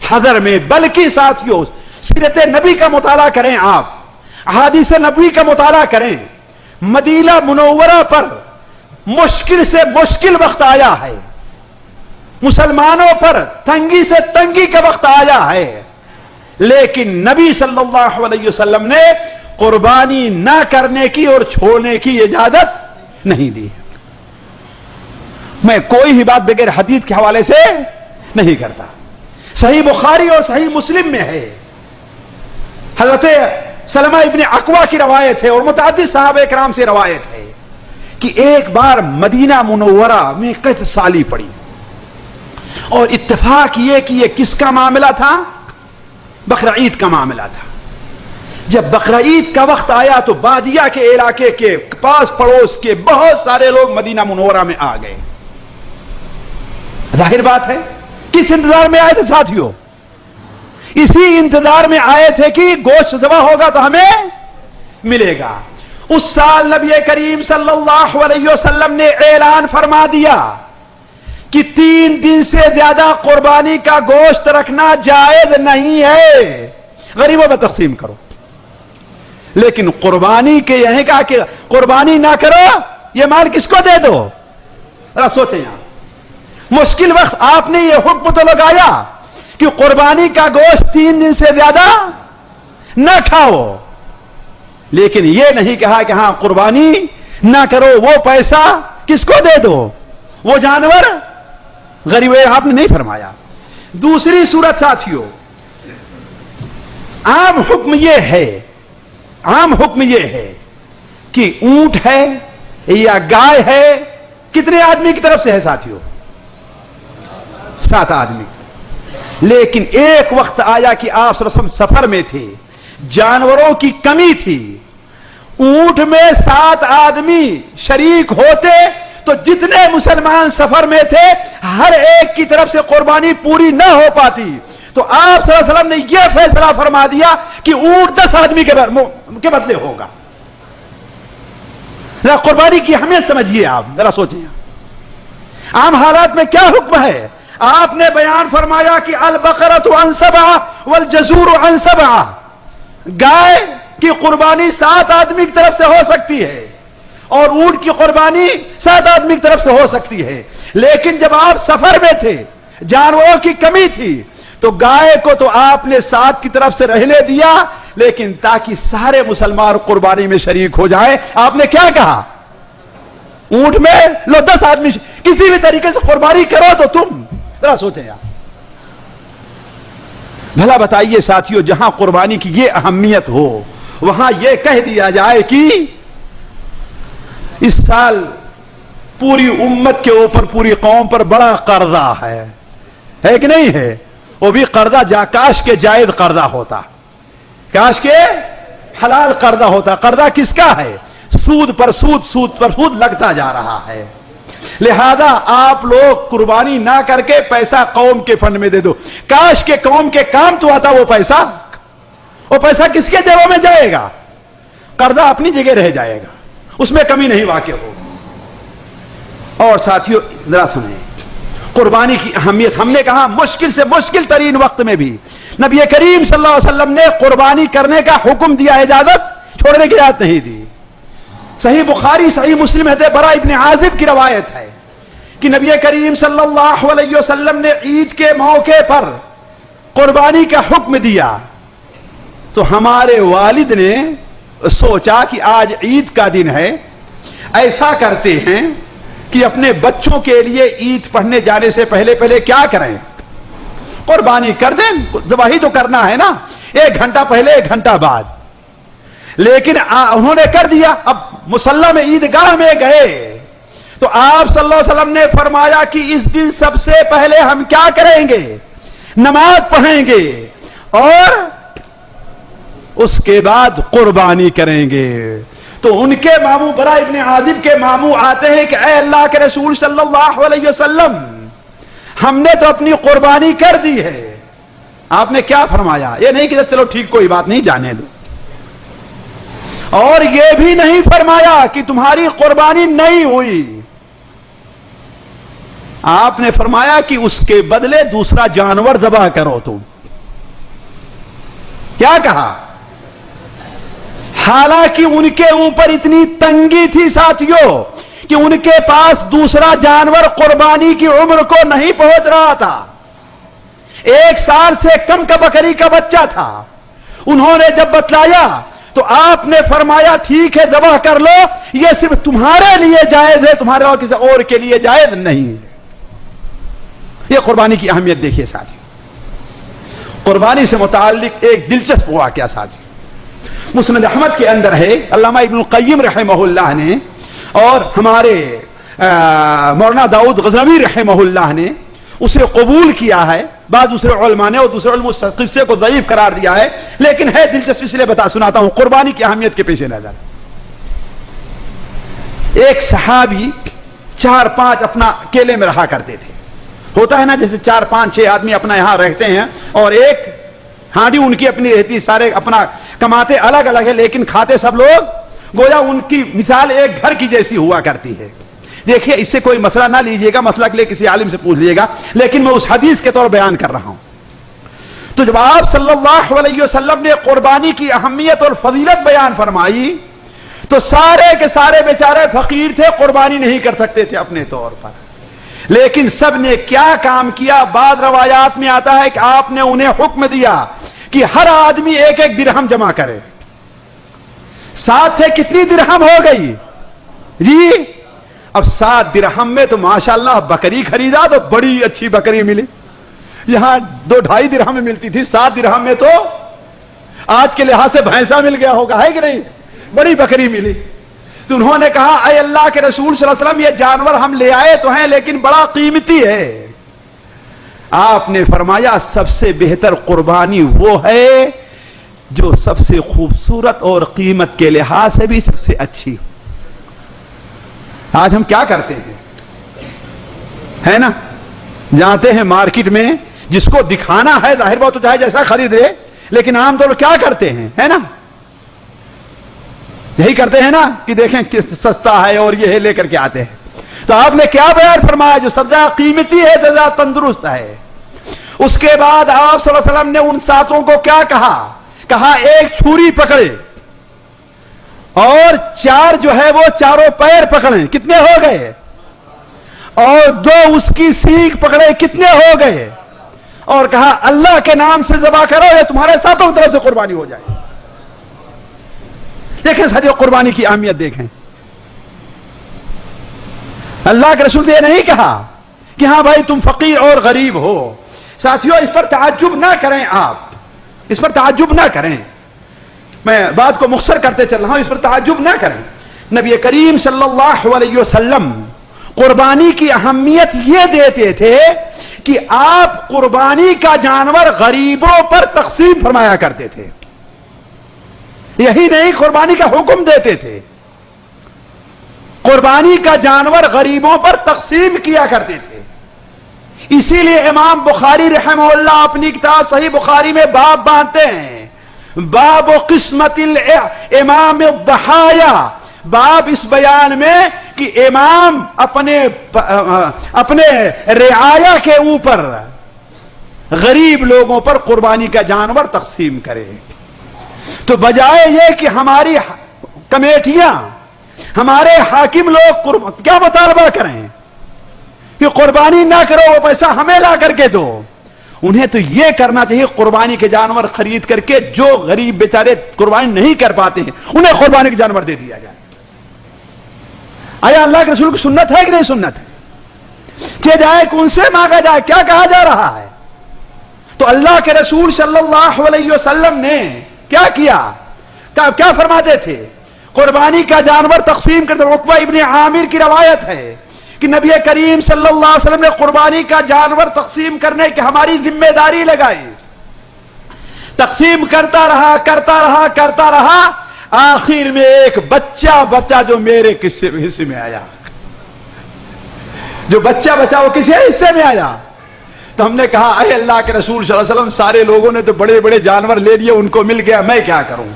حضر میں، بلکہ ساتھیوں سیرت نبی کا مطالعہ کریں، آپ احادیث نبوی کا مطالعہ کریں. مدینہ منورہ پر مشکل سے مشکل وقت آیا ہے، مسلمانوں پر تنگی سے تنگی کا وقت آیا ہے، لیکن نبی صلی اللہ علیہ وسلم نے قربانی نہ کرنے کی اور چھوڑنے کی اجازت نہیں دی. میں کوئی بھی بات بغیر حدیث کے حوالے سے نہیں کرتا. صحیح بخاری اور صحیح مسلم میں ہے، حضرت سلمہ ابن اکوع کی روایت ہے اور متعدد صحابہ کرام سے روایت ہے کہ ایک بار مدینہ منورہ میں قحط سالی پڑی. اور اتفاق یہ کہ یہ کس کا معاملہ تھا؟ بقرعید کا معاملہ تھا. جب بقرعید کا وقت آیا تو بادیہ کے علاقے کے پاس پڑوس کے بہت سارے لوگ مدینہ منورہ میں آ گئے. ظاہر بات ہے کس انتظار میں آئے تھے ساتھیوں؟ اسی انتظار میں آئے تھے کہ گوشت ذبح ہوگا تو ہمیں ملے گا. اس سال نبی کریم صلی اللہ علیہ وسلم نے اعلان فرما دیا کہ 3 دن سے زیادہ قربانی کا گوشت رکھنا جائز نہیں ہے، غریبوں میں تقسیم کرو. لیکن قربانی کے یہاں کہا کہ قربانی نہ کرو، یہ مال کس کو دے دو؟ ذرا سوچیں یہاں مشکل وقت آپ نے یہ حکم تو لگایا کہ قربانی کا گوشت 3 دن سے زیادہ نہ کھاؤ، لیکن یہ نہیں کہا کہ ہاں قربانی نہ کرو، وہ پیسہ کس کو دے دو؟ وہ جانور غریب. آپ نے نہیں فرمایا. دوسری صورت ساتھیوں، عام حکم یہ ہے کہ اونٹ ہے یا گائے ہے، کتنے آدمی کی طرف سے ہے ساتھیوں؟ 7 آدمی. لیکن ایک وقت آیا کہ آپ صلی اللہ علیہ وسلم سفر میں تھے، جانوروں کی کمی تھی، اونٹ میں 7 آدمی شریک ہوتے تو جتنے مسلمان سفر میں تھے ہر ایک کی طرف سے قربانی پوری نہ ہو پاتی. تو آپ صلی اللہ علیہ وسلم نے یہ فیصلہ فرما دیا کہ اونٹ 10 آدمی کے بدلے ہوگا. ذرا قربانی کی اہمیت سمجھیے. آپ ذرا سوچیں عام حالات میں کیا حکم ہے. آپ نے بیان فرمایا کہ البقرۃ عن 7 والجزور عن 7. گائے کی قربانی 7 آدمی کی طرف سے ہو سکتی ہے اور اونٹ کی قربانی 7 آدمی کی طرف سے ہو سکتی ہے. لیکن جب آپ سفر میں تھے، جانوروں کی کمی تھی، تو گائے کو تو آپ نے 7 کی طرف سے رہنے دیا، لیکن تاکہ سارے مسلمان قربانی میں شریک ہو جائے آپ نے کیا کہا؟ اونٹ میں لو 10 آدمی کسی بھی طریقے سے قربانی کرو. تو تم ذرا سوچیں یار، بھلا بتائیے ساتھیوں، جہاں قربانی کی یہ اہمیت ہو وہاں یہ کہہ دیا جائے کہ اس سال پوری امت کے اوپر، پوری قوم پر بڑا قرضہ ہے کہ نہیں ہے؟ وہ بھی قرضہ کاش کے جائز قرضہ ہوتا، کاش کے حلال قرضہ ہوتا. قرضہ کس کا ہے؟ سود پر سود، سود پر سود لگتا جا رہا ہے. لہذا آپ لوگ قربانی نہ کر کے پیسہ قوم کے فنڈ میں دے دو. کاش کے قوم کے کام تو آتا وہ پیسہ کس کے جیبوں میں جائے گا؟ قرضہ اپنی جگہ رہ جائے گا، اس میں کمی نہیں واقع ہوگی. اور ساتھیوں ذرا سنیں قربانی کی اہمیت. ہم نے کہا مشکل سے مشکل ترین وقت میں بھی نبی کریم صلی اللہ علیہ وسلم نے قربانی کرنے کا حکم دیا، اجازت چھوڑنے کی اجازت نہیں دی. صحیح بخاری صحیح مسلم ہے، براء ابن عازب کی روایت ہے کہ نبی کریم صلی اللہ علیہ وسلم نے عید کے موقع پر قربانی کا حکم دیا. تو ہمارے والد نے سوچا کہ آج عید کا دن ہے، ایسا کرتے ہیں کہ اپنے بچوں کے لیے عید پڑھنے جانے سے پہلے کیا کریں؟ قربانی کر دیں. ذبح تو کرنا ہے نا، 1 گھنٹہ پہلے 1 گھنٹہ بعد. لیکن انہوں نے کر دیا. اب مصلی میں عیدگاہ میں گئے تو آپ صلی اللہ علیہ وسلم نے فرمایا کہ اس دن سب سے پہلے ہم کیا کریں گے؟ نماز پڑھیں گے اور اس کے بعد قربانی کریں گے. تو ان کے ماموں براء ابن عازب کے ماموں آتے ہیں کہ اے اللہ کے رسول صلی اللہ علیہ وسلم، ہم نے تو اپنی قربانی کر دی ہے. آپ نے کیا فرمایا؟ یہ نہیں کہ چلو ٹھیک کوئی بات نہیں جانے دو، اور یہ بھی نہیں فرمایا کہ تمہاری قربانی نہیں ہوئی. آپ نے فرمایا کہ اس کے بدلے دوسرا جانور ذبح کرو. تم کیا کہا؟ حالانکہ ان کے اوپر اتنی تنگی تھی ساتھیوں کہ ان کے پاس دوسرا جانور قربانی کی عمر کو نہیں پہنچ رہا تھا. 1 سال سے کم کا بکری کا بچہ تھا. انہوں نے جب بتلایا تو آپ نے فرمایا ٹھیک ہے ذبح کر لو، یہ صرف تمہارے لیے جائز ہے، تمہارے اور کسی اور کے لیے جائز نہیں ہے. یہ قربانی کی اہمیت دیکھیے ساتھی. قربانی سے متعلق ایک دلچسپ واقعہ ساتھی مسند احمد کے اندر ہے. علامہ ابن القیم رحمہ اللہ نے اور ہمارے مولانا داؤد غزنوی رحمہ اللہ نے اسے قبول کیا ہے، بعض دوسرے علماء نے اور دوسرے علماء اس قصے کو ضعیف قرار دیا ہے، لیکن ہے دلچسپ اس لیے سناتا ہوں قربانی کی اہمیت کے پیش نظر۔ ایک صحابی 4-5 اپنا اکیلے میں رہا کرتے تھے، ہوتا ہے نا جیسے 4-5-6 آدمی اپنا یہاں رہتے ہیں اور ایک ہانڈی ان کی اپنی رہتی، سارے اپنا کماتے الگ الگ ہے لیکن کھاتے سب لوگ، گویا ان کی مثال ایک گھر کی جیسی ہوا کرتی ہے۔ دیکھیے اس سے کوئی مسئلہ نہ لیجئے گا، مسئلہ کے لیے کسی عالم سے پوچھ لیجئے گا، لیکن میں اس حدیث کے طور بیان کر رہا ہوں۔ تو جب آپ صلی اللہ علیہ وسلم نے قربانی کی اہمیت اور فضیلت بیان فرمائی تو سارے کے سارے بیچارے فقیر تھے، قربانی نہیں کر سکتے تھے اپنے طور پر، لیکن سب نے کیا کام کیا؟ بعض روایات میں آتا ہے کہ آپ نے انہیں حکم دیا کہ ہر آدمی 1-1 درہم جمع کرے۔ 7 تھے، کتنی درہم ہو گئی جی؟ اب 7 درہم میں تو ماشاءاللہ بکری خریدا تو بڑی اچھی بکری ملی، یہاں 2-2.5 درہم میں ملتی تھی، 7 درہم میں تو آج کے لحاظ سے بھینسا مل گیا ہوگا، ہے کہ نہیں؟ بڑی بکری ملی۔ تو انہوں نے کہا اے اللہ کے رسول صلی اللہ علیہ وسلم یہ جانور ہم لے آئے تو ہیں لیکن بڑا قیمتی ہے۔ آپ نے فرمایا سب سے بہتر قربانی وہ ہے جو سب سے خوبصورت اور قیمت کے لحاظ سے بھی سب سے اچھی۔ آج ہم کیا کرتے ہیں ہے نا، جاتے ہیں مارکیٹ میں، جس کو دکھانا ہے ظاہر بات تو چاہے جیسا خرید رہے، لیکن عام طور پر کیا کرتے ہیں ہے نا، یہی کرتے ہیں نا کہ دیکھیں کس سستا ہے اور یہ ہے لے کر کے آتے ہیں۔ تو آپ نے کیا بیان فرمایا؟ جو سب سے قیمتی ہے جو زیادہ تندرست ہے۔ اس کے بعد آپ صلی اللہ علیہ وسلم نے ان ساتوں کو کیا کہا ایک چھری پکڑے اور 4 جو ہے وہ چاروں پیر پکڑیں، کتنے ہو گئے؟ اور 2 اس کی سینگ پکڑے، کتنے ہو گئے؟ اور کہا اللہ کے نام سے ذبح کرو، یہ تمہارے ساتوں کی طرف سے قربانی ہو جائے۔ دیکھیں ساتھیو قربانی کی اہمیت دیکھیں، اللہ کے رسول نے یہ نہیں کہا کہ ہاں بھائی تم فقیر اور غریب ہو۔ ساتھیو اس پر تعجب نہ کریں، آپ اس پر تعجب نہ کریں، میں بات کو مختصر کرتے چل رہا ہوں، اس پر تعجب نہ کریں۔ نبی کریم صلی اللہ علیہ وسلم قربانی کی اہمیت یہ دیتے تھے کہ آپ قربانی کا جانور غریبوں پر تقسیم فرمایا کرتے تھے، یہی نہیں قربانی کا حکم دیتے تھے، قربانی کا جانور غریبوں پر تقسیم کیا کرتے تھے۔ اسی لیے امام بخاری رحمہ اللہ اپنی کتاب صحیح بخاری میں باب باندھتے ہیں، باب قسمت الامام الضحایا، باب اس بیان میں کہ امام اپنے رعایا کے اوپر غریب لوگوں پر قربانی کا جانور تقسیم کرے۔ تو بجائے یہ کہ ہماری کمیٹیاں، ہمارے حاکم لوگ کیا مطالبہ کریں کہ قربانی نہ کرو، وہ پیسہ ہمیں لا کر کے دو، انہیں تو یہ کرنا چاہیے قربانی کے جانور خرید کر کے جو غریب بیچارے قربانی نہیں کر پاتے ہیں انہیں قربانی کے جانور دے دیا جائے۔ آیا اللہ کے رسول کی سنت ہے کہ نہیں سنت ہے؟ چہ جائے کہ ان سے مانگا جائے، کیا کہا جا رہا ہے؟ تو اللہ کے رسول صلی اللہ علیہ وسلم نے کیا فرماتے تھے؟ قربانی کا جانور تقسیم کرتے، عقبہ ابن عامر کی روایت ہے کہ نبی کریم صلی اللہ علیہ وسلم نے قربانی کا جانور تقسیم کرنے کی ہماری ذمہ داری لگائی، تقسیم کرتا رہا، آخر میں ایک بچہ جو میرے حصے میں آیا، جو بچہ وہ کسی حصے میں آیا۔ تو ہم نے کہا اے اللہ کے رسول صلی اللہ علیہ وسلم سارے لوگوں نے تو بڑے بڑے جانور لے لیے، ان کو مل گیا، میں کیا کروں؟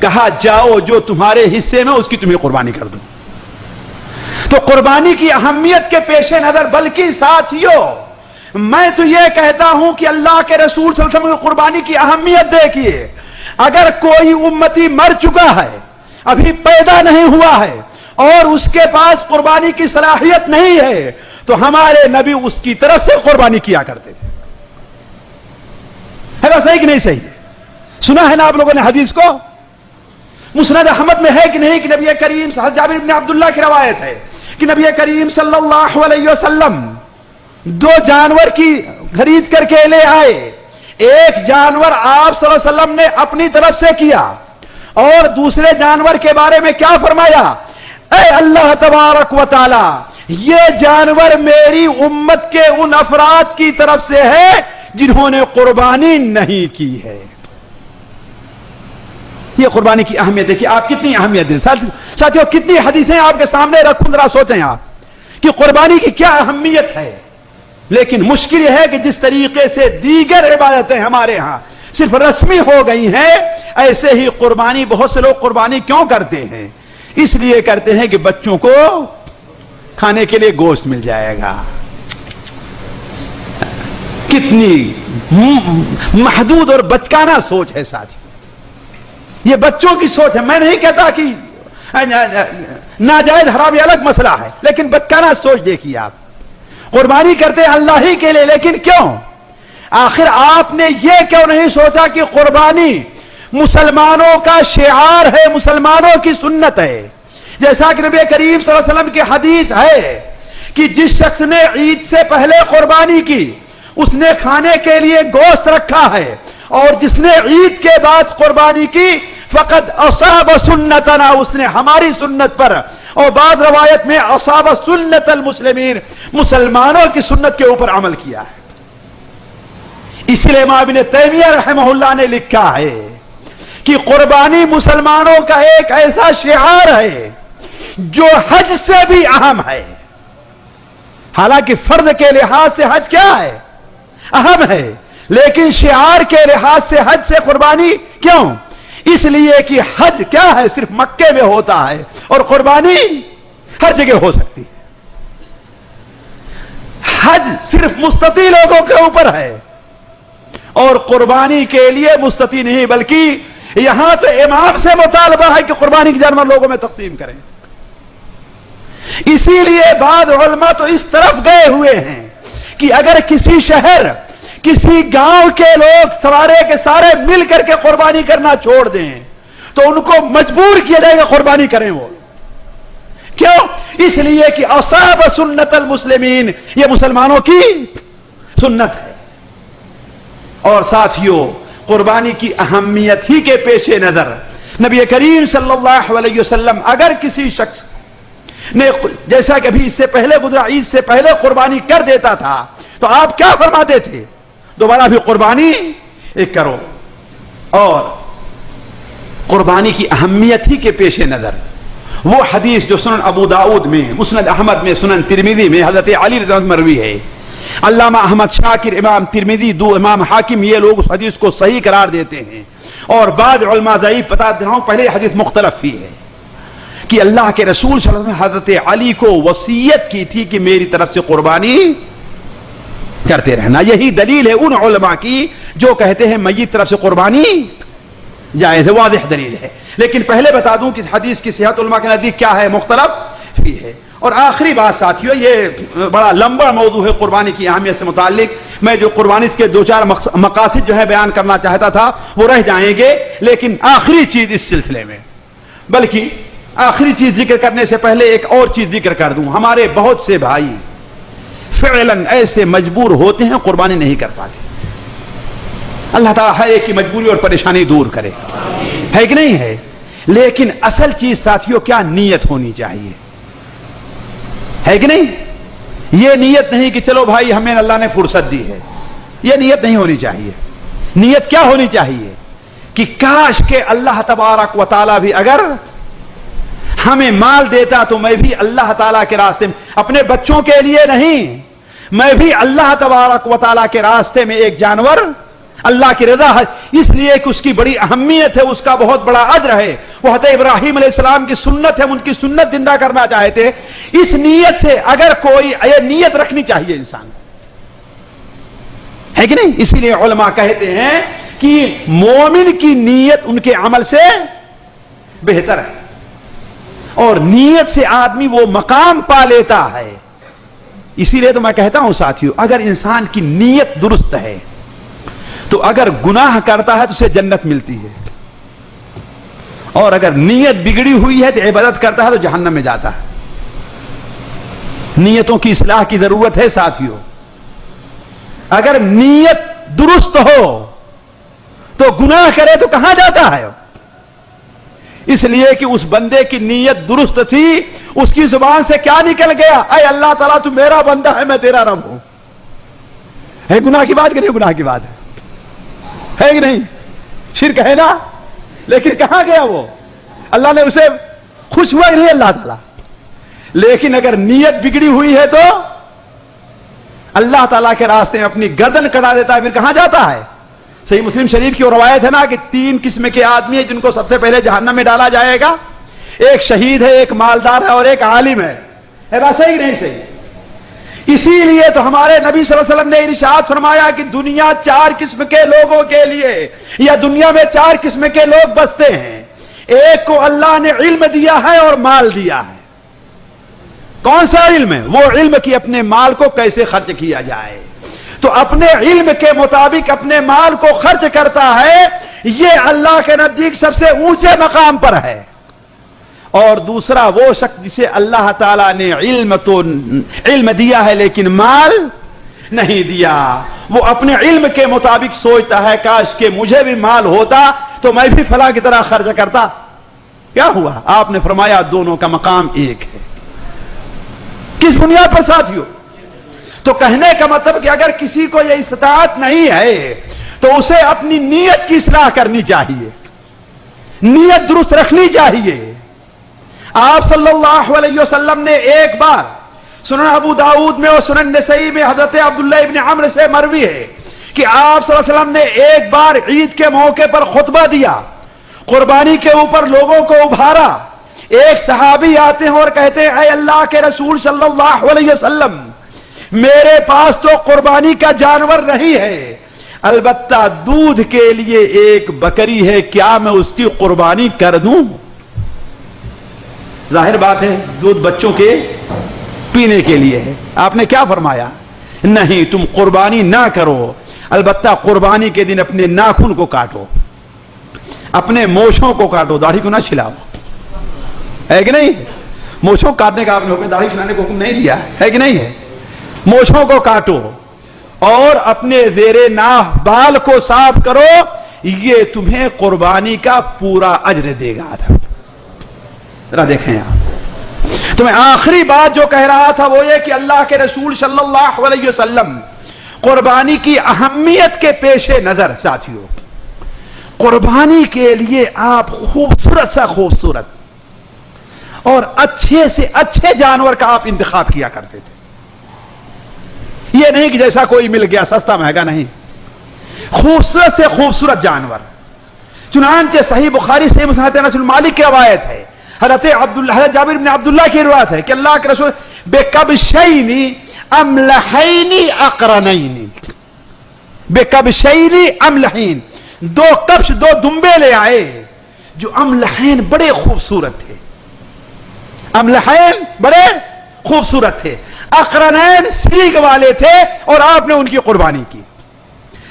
کہا جاؤ جو تمہارے حصے میں اس کی تمہیں قربانی کر دوں۔ تو قربانی کی اہمیت کے پیش نظر، بلکہ ساتھیوں میں تو یہ کہتا ہوں کہ اللہ کے رسول صلی اللہ علیہ وسلم کی قربانی کی اہمیت دیکھیے، اگر کوئی امتی مر چکا ہے، ابھی پیدا نہیں ہوا ہے اور اس کے پاس قربانی کی صلاحیت نہیں ہے تو ہمارے نبی اس کی طرف سے قربانی کیا کرتے تھے۔ ہے نا صحیح کہ نہیں صحیح ہے؟ سنا ہے نا آپ لوگوں نے حدیث کو؟ مسند احمد میں ہے کہ نہیں کہ نبی کریم جابر بن عبداللہ کی روایت ہے کہ نبی کریم صلی اللہ علیہ وسلم 2 جانور کی خرید کر کے لے آئے، ایک جانور آپ صلی اللہ علیہ وسلم نے اپنی طرف سے کیا اور دوسرے جانور کے بارے میں کیا فرمایا؟ اے اللہ تبارک و تعالی یہ جانور میری امت کے ان افراد کی طرف سے ہے جنہوں نے قربانی نہیں کی ہے. یہ قربانی کی اہمیت ہے کہ آپ کتنی اہمیت دیں. ساتھیوں کتنی حدیثیں آپ کے سامنے رکھوں, ذرا سوچیں آپ کہ قربانی کی کیا اہمیت ہے. لیکن مشکل یہ ہے کہ جس طریقے سے دیگر عبادتیں ہمارے ہاں صرف رسمی ہو گئی ہیں, ایسے ہی قربانی بہت سے لوگ قربانی کیوں کرتے ہیں؟ اس لیے کرتے ہیں کہ بچوں کو کھانے کے لیے گوشت مل جائے گا. کتنی محدود اور بچکانہ سوچ ہے ساتھی. یہ بچوں کی سوچ ہے. میں نہیں کہتا کہ ناجائز حرام یہ الگ مسئلہ ہے, لیکن بچکانہ سوچ دیکھیے آپ. قربانی کرتے اللہ ہی کے لیے, لیکن کیوں؟ آخر آپ نے یہ کیوں نہیں سوچا کہ قربانی مسلمانوں کا شعار ہے, مسلمانوں کی سنت ہے. جیسا کہ نبی کریم صلی اللہ علیہ وسلم کی حدیث ہے کہ جس شخص نے عید سے پہلے قربانی کی اس نے کھانے کے لیے گوشت رکھا ہے, اور جس نے عید کے بعد قربانی کی فقط اصاب سنتنا, اس نے ہماری سنت پر, اور بعض روایت میں اصاب سنت المسلمین, مسلمانوں کی سنت کے اوپر عمل کیا ہے. اسی لیے امام ابن تیمیہ رحمہ اللہ نے لکھا ہے کہ قربانی مسلمانوں کا ایک ایسا شعار ہے جو حج سے بھی اہم ہے. حالانکہ فرض کے لحاظ سے حج کیا ہے؟ اہم ہے, لیکن شعار کے لحاظ سے حج سے قربانی کیوں؟ اس لیے کہ حج کیا ہے, صرف مکے میں ہوتا ہے, اور قربانی ہر جگہ ہو سکتی ہے. حج صرف مستطیع لوگوں کے اوپر ہے, اور قربانی کے لیے مستطیع نہیں, بلکہ یہاں تو امام سے مطالبہ ہے کہ قربانی کی جانور لوگوں میں تقسیم کریں. اسی لیے بعض علماء تو اس طرف گئے ہوئے ہیں کہ اگر کسی شہر, کسی گاؤں کے لوگ سارے کے سارے مل کر کے قربانی کرنا چھوڑ دیں تو ان کو مجبور کیا جائے گا قربانی کریں. وہ کیوں؟ اس لیے کہ اصاب سنت المسلمین, یہ مسلمانوں کی سنت ہے. اور ساتھیوں قربانی کی اہمیت ہی کے پیش نظر نبی کریم صلی اللہ علیہ وسلم اگر کسی شخص نے, جیسا کہ ابھی اس سے پہلے گزرا, عید سے پہلے قربانی کر دیتا تھا تو آپ کیا فرماتے تھے؟ دوبارہ بھی قربانی کرو. اور قربانی کی اہمیت ہی کے پیش نظر وہ حدیث جو سنن ابو داؤد میں, مسند احمد میں, سنن ترمذی میں حضرت علی رضی اللہ عنہ مروی ہے. علامہ احمد شاکر, امام ترمذی, دو امام حاکم, یہ لوگ اس حدیث کو صحیح قرار دیتے ہیں, اور بعض علماء ضعیف. بتا دے رہا ہوں پہلے حدیث مختلف ہی ہے کہ اللہ کے رسول صلی اللہ علیہ وسلم حضرت علی کو وصیت کی تھی کہ میری طرف سے قربانی کرتے رہنا. یہی دلیل ہے ان علماء کی جو کہتے ہیں میت طرف سے قربانی جائز ہے, واضح دلیل ہے. لیکن پہلے بتا دوں کہ حدیث کی صحت علماء کے نزدیک کیا ہے, مختلف بھی ہے. اور آخری بات ساتھیوں, یہ بڑا لمبا موضوع ہے قربانی کی اہمیت سے متعلق. میں جو قربانی کے دو چار مقاصد جو ہے بیان کرنا چاہتا تھا وہ رہ جائیں گے, لیکن آخری چیز اس سلسلے میں, بلکہ آخری چیز ذکر کرنے سے پہلے ایک اور چیز ذکر کر دوں. ہمارے بہت سے بھائی فعلاً ایسے مجبور ہوتے ہیں قربانی نہیں کر پاتے. اللہ تعالیٰ ہر ایک کی مجبوری اور پریشانی دور کرے, ہے کہ نہیں ہے. لیکن اصل چیز ساتھیوں کیا, نیت ہونی چاہیے, ہے کہ نہیں. یہ نیت نہیں کہ چلو بھائی ہمیں اللہ نے فرصت دی ہے, یہ نیت نہیں ہونی چاہیے. نیت کیا ہونی چاہیے کہ کاش کہ اللہ تبارک و تعالیٰ بھی اگر ہمیں مال دیتا تو میں بھی اللہ تعالیٰ کے راستے میں, اپنے بچوں کے لیے نہیں, میں بھی اللہ تبارک و تعالیٰ کے راستے میں ایک جانور, اللہ کی رضا ہے, اس لیے کہ اس کی بڑی اہمیت ہے, اس کا بہت بڑا اجر ہے. وہ حضرت ابراہیم علیہ السلام کی سنت ہے, ان کی سنت زندہ کرنا چاہتے. اس نیت سے اگر کوئی, یہ نیت رکھنی چاہیے انسان, ہے کہ نہیں. اسی لیے علماء کہتے ہیں کہ مومن کی نیت ان کے عمل سے بہتر ہے, اور نیت سے آدمی وہ مقام پا لیتا ہے. اسی لیے تو میں کہتا ہوں ساتھیوں, اگر انسان کی نیت درست ہے تو اگر گناہ کرتا ہے تو اسے جنت ملتی ہے, اور اگر نیت بگڑی ہوئی ہے تو عبادت کرتا ہے تو جہنم میں جاتا ہے. نیتوں کی اصلاح کی ضرورت ہے ساتھیوں. اگر نیت درست ہو تو گناہ کرے تو کہاں جاتا ہے. اس لیے کہ اس بندے کی نیت درست تھی. اس کی زبان سے کیا نکل گیا؟ اے اللہ تعالیٰ تو میرا بندہ ہے، میں تیرا رب ہوں. ہے گناہ کی بات کہ نہیں؟ گناہ کی بات ہے کہ نہیں؟ شرک ہے نا. لیکن کہاں گیا وہ؟ اللہ نے اسے خوش ہوا ہی نہیں اللہ تعالیٰ. لیکن اگر نیت بگڑی ہوئی ہے تو اللہ تعالیٰ کے راستے میں اپنی گردن کٹا دیتا ہے. پھر کہاں جاتا ہے؟ صحیح مسلم شریف کی روایت ہے نا کہ 3 قسم کے آدمی ہیں جن کو سب سے پہلے جہنم میں ڈالا جائے گا. ایک شہید ہے، ایک مالدار ہے، اور ایک عالم ہے. بات صحیح نہیں صحیح؟ اسی لیے تو ہمارے نبی صلی اللہ علیہ وسلم نے ارشاد فرمایا کہ دنیا 4 قسم کے لوگوں کے لیے، یا دنیا میں 4 قسم کے لوگ بستے ہیں. ایک کو اللہ نے علم دیا ہے اور مال دیا ہے. کون سا علم ہے؟ وہ علم کی اپنے مال کو کیسے خرچ کیا جائے. تو اپنے علم کے مطابق اپنے مال کو خرچ کرتا ہے، یہ اللہ کے نزدیک سب سے اونچے مقام پر ہے. اور دوسرا وہ شخص جسے اللہ تعالیٰ نے علم دیا ہے لیکن مال نہیں دیا. وہ اپنے علم کے مطابق سوچتا ہے کاش کہ مجھے بھی مال ہوتا تو میں بھی فلاں کی طرح خرچ کرتا. کیا ہوا؟ آپ نے فرمایا دونوں کا مقام ایک ہے. کس بنیاد پر ساتھیوں؟ تو کہنے کا مطلب کہ اگر کسی کو یہ استطاعت نہیں ہے تو اسے اپنی نیت کی اصلاح کرنی چاہیے، نیت درست رکھنی چاہیے. آپ صلی اللہ علیہ وسلم نے ایک بار سنن ابو داؤد میں اور سنن نسائی میں حضرت عبداللہ ابن عمرو سے مروی ہے کہ آپ صلی اللہ علیہ وسلم نے ایک بار عید کے موقع پر خطبہ دیا، قربانی کے اوپر لوگوں کو ابھارا. ایک صحابی آتے ہیں اور کہتے ہیں اے اللہ کے رسول صلی اللہ علیہ وسلم، میرے پاس تو قربانی کا جانور نہیں ہے، البتہ دودھ کے لیے ایک بکری ہے، کیا میں اس کی قربانی کر دوں؟ ظاہر بات ہے دودھ بچوں کے پینے کے لیے ہے. آپ نے کیا فرمایا؟ نہیں، تم قربانی نہ کرو، البتہ قربانی کے دن اپنے ناخن کو کاٹو، اپنے موچھوں کو کاٹو، داڑھی کو نہ چھلاؤ. ہے کہ نہیں؟ موچھوں کاٹنے کا آپ نے حکم، داڑھی چھلانے کو حکم نہیں دیا ہے کہ نہیں ہے؟ موچھوں کو کاٹو اور اپنے زیر ناف بال کو صاف کرو، یہ تمہیں قربانی کا پورا اجر دے گا. ذرا دیکھیں آپ. تو میں آخری بات جو کہہ رہا تھا وہ یہ کہ اللہ کے رسول صلی اللہ علیہ وسلم قربانی کی اہمیت کے پیش نظر ساتھیوں، قربانی کے لیے آپ خوبصورت سا خوبصورت اور اچھے سے اچھے جانور کا آپ انتخاب کیا کرتے تھے. یہ نہیں کہ جیسا کوئی مل گیا سستا مہنگا، نہیں، خوبصورت سے خوبصورت جانور. چنانچہ صحیح بخاری صحیح مسلم حضرت انس بن مالک کی روایت ہے، حضرت جابر بن عبداللہ کی روایت ہے کہ اللہ کے رسول بکبشین املحین اقرنین، بکبشین املحین، 2 کبش 2 دمبے لے آئے جو املحین بڑے خوبصورت تھے. املحین بڑے خوبصورت تھے، اقرنین سیگ والے تھے، اور آپ نے ان کی قربانی کی.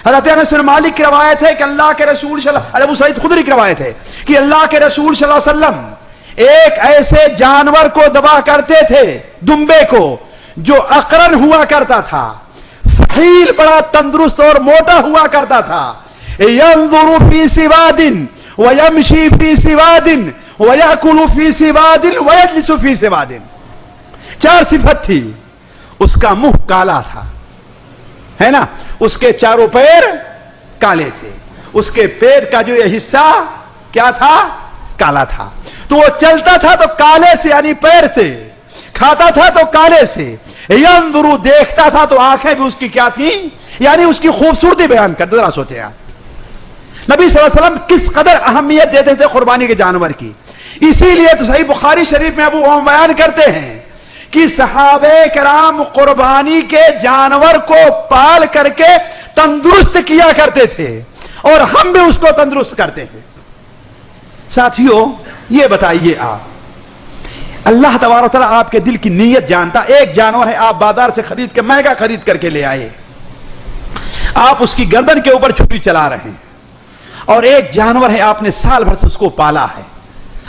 حضرت انس بن مالک کی روایت ہے کہ اللہ کے رسول ابو سعید خدری کی روایت ہے کہ اللہ کے رسول صلی اللہ علیہ وسلم ایک ایسے جانور کو ذبح کرتے تھے، دمبے کو، جو اقرن ہوا کرتا تھا، فحیل بڑا تندرست اور موٹا ہوا کرتا تھا. ينظر في سواد ويمشي في سواد ويأكل في سواد ويجلس في سواد. 4 صفت تھی. اس کا منہ کالا تھا، ہے نا، اس کے چاروں پیر کالے تھے، اس کے پیٹ کا جو یہ حصہ کیا تھا؟ کالا تھا. تو وہ چلتا تھا تو کالے سے، یعنی پیر سے، کھاتا تھا تو کالے سے. ينظر دیکھتا تھا تو آنکھیں بھی اس کی کیا تھی؟ یعنی اس کی خوبصورتی بیان کرتے. ذرا سوچیں آپ نبی صلی اللہ علیہ وسلم کس قدر اہمیت دیتے تھے قربانی کے جانور کی. اسی لیے تو صحیح بخاری شریف میں ابو عمر بیان کرتے ہیں کہ صحابہ کرام قربانی کے جانور کو پال کر کے تندرست کیا کرتے تھے، اور ہم بھی اس کو تندرست کرتے ہیں. ساتھیوں یہ بتائیے آپ، اللہ تبارک و تعالیٰ آپ کے دل کی نیت جانتا. ایک جانور ہے آپ بازار سے خرید کے، مہنگا خرید کر کے لے آئے، آپ اس کی گردن کے اوپر چھری چلا رہے ہیں. اور ایک جانور ہے آپ نے سال بھر سے اس کو پالا ہے،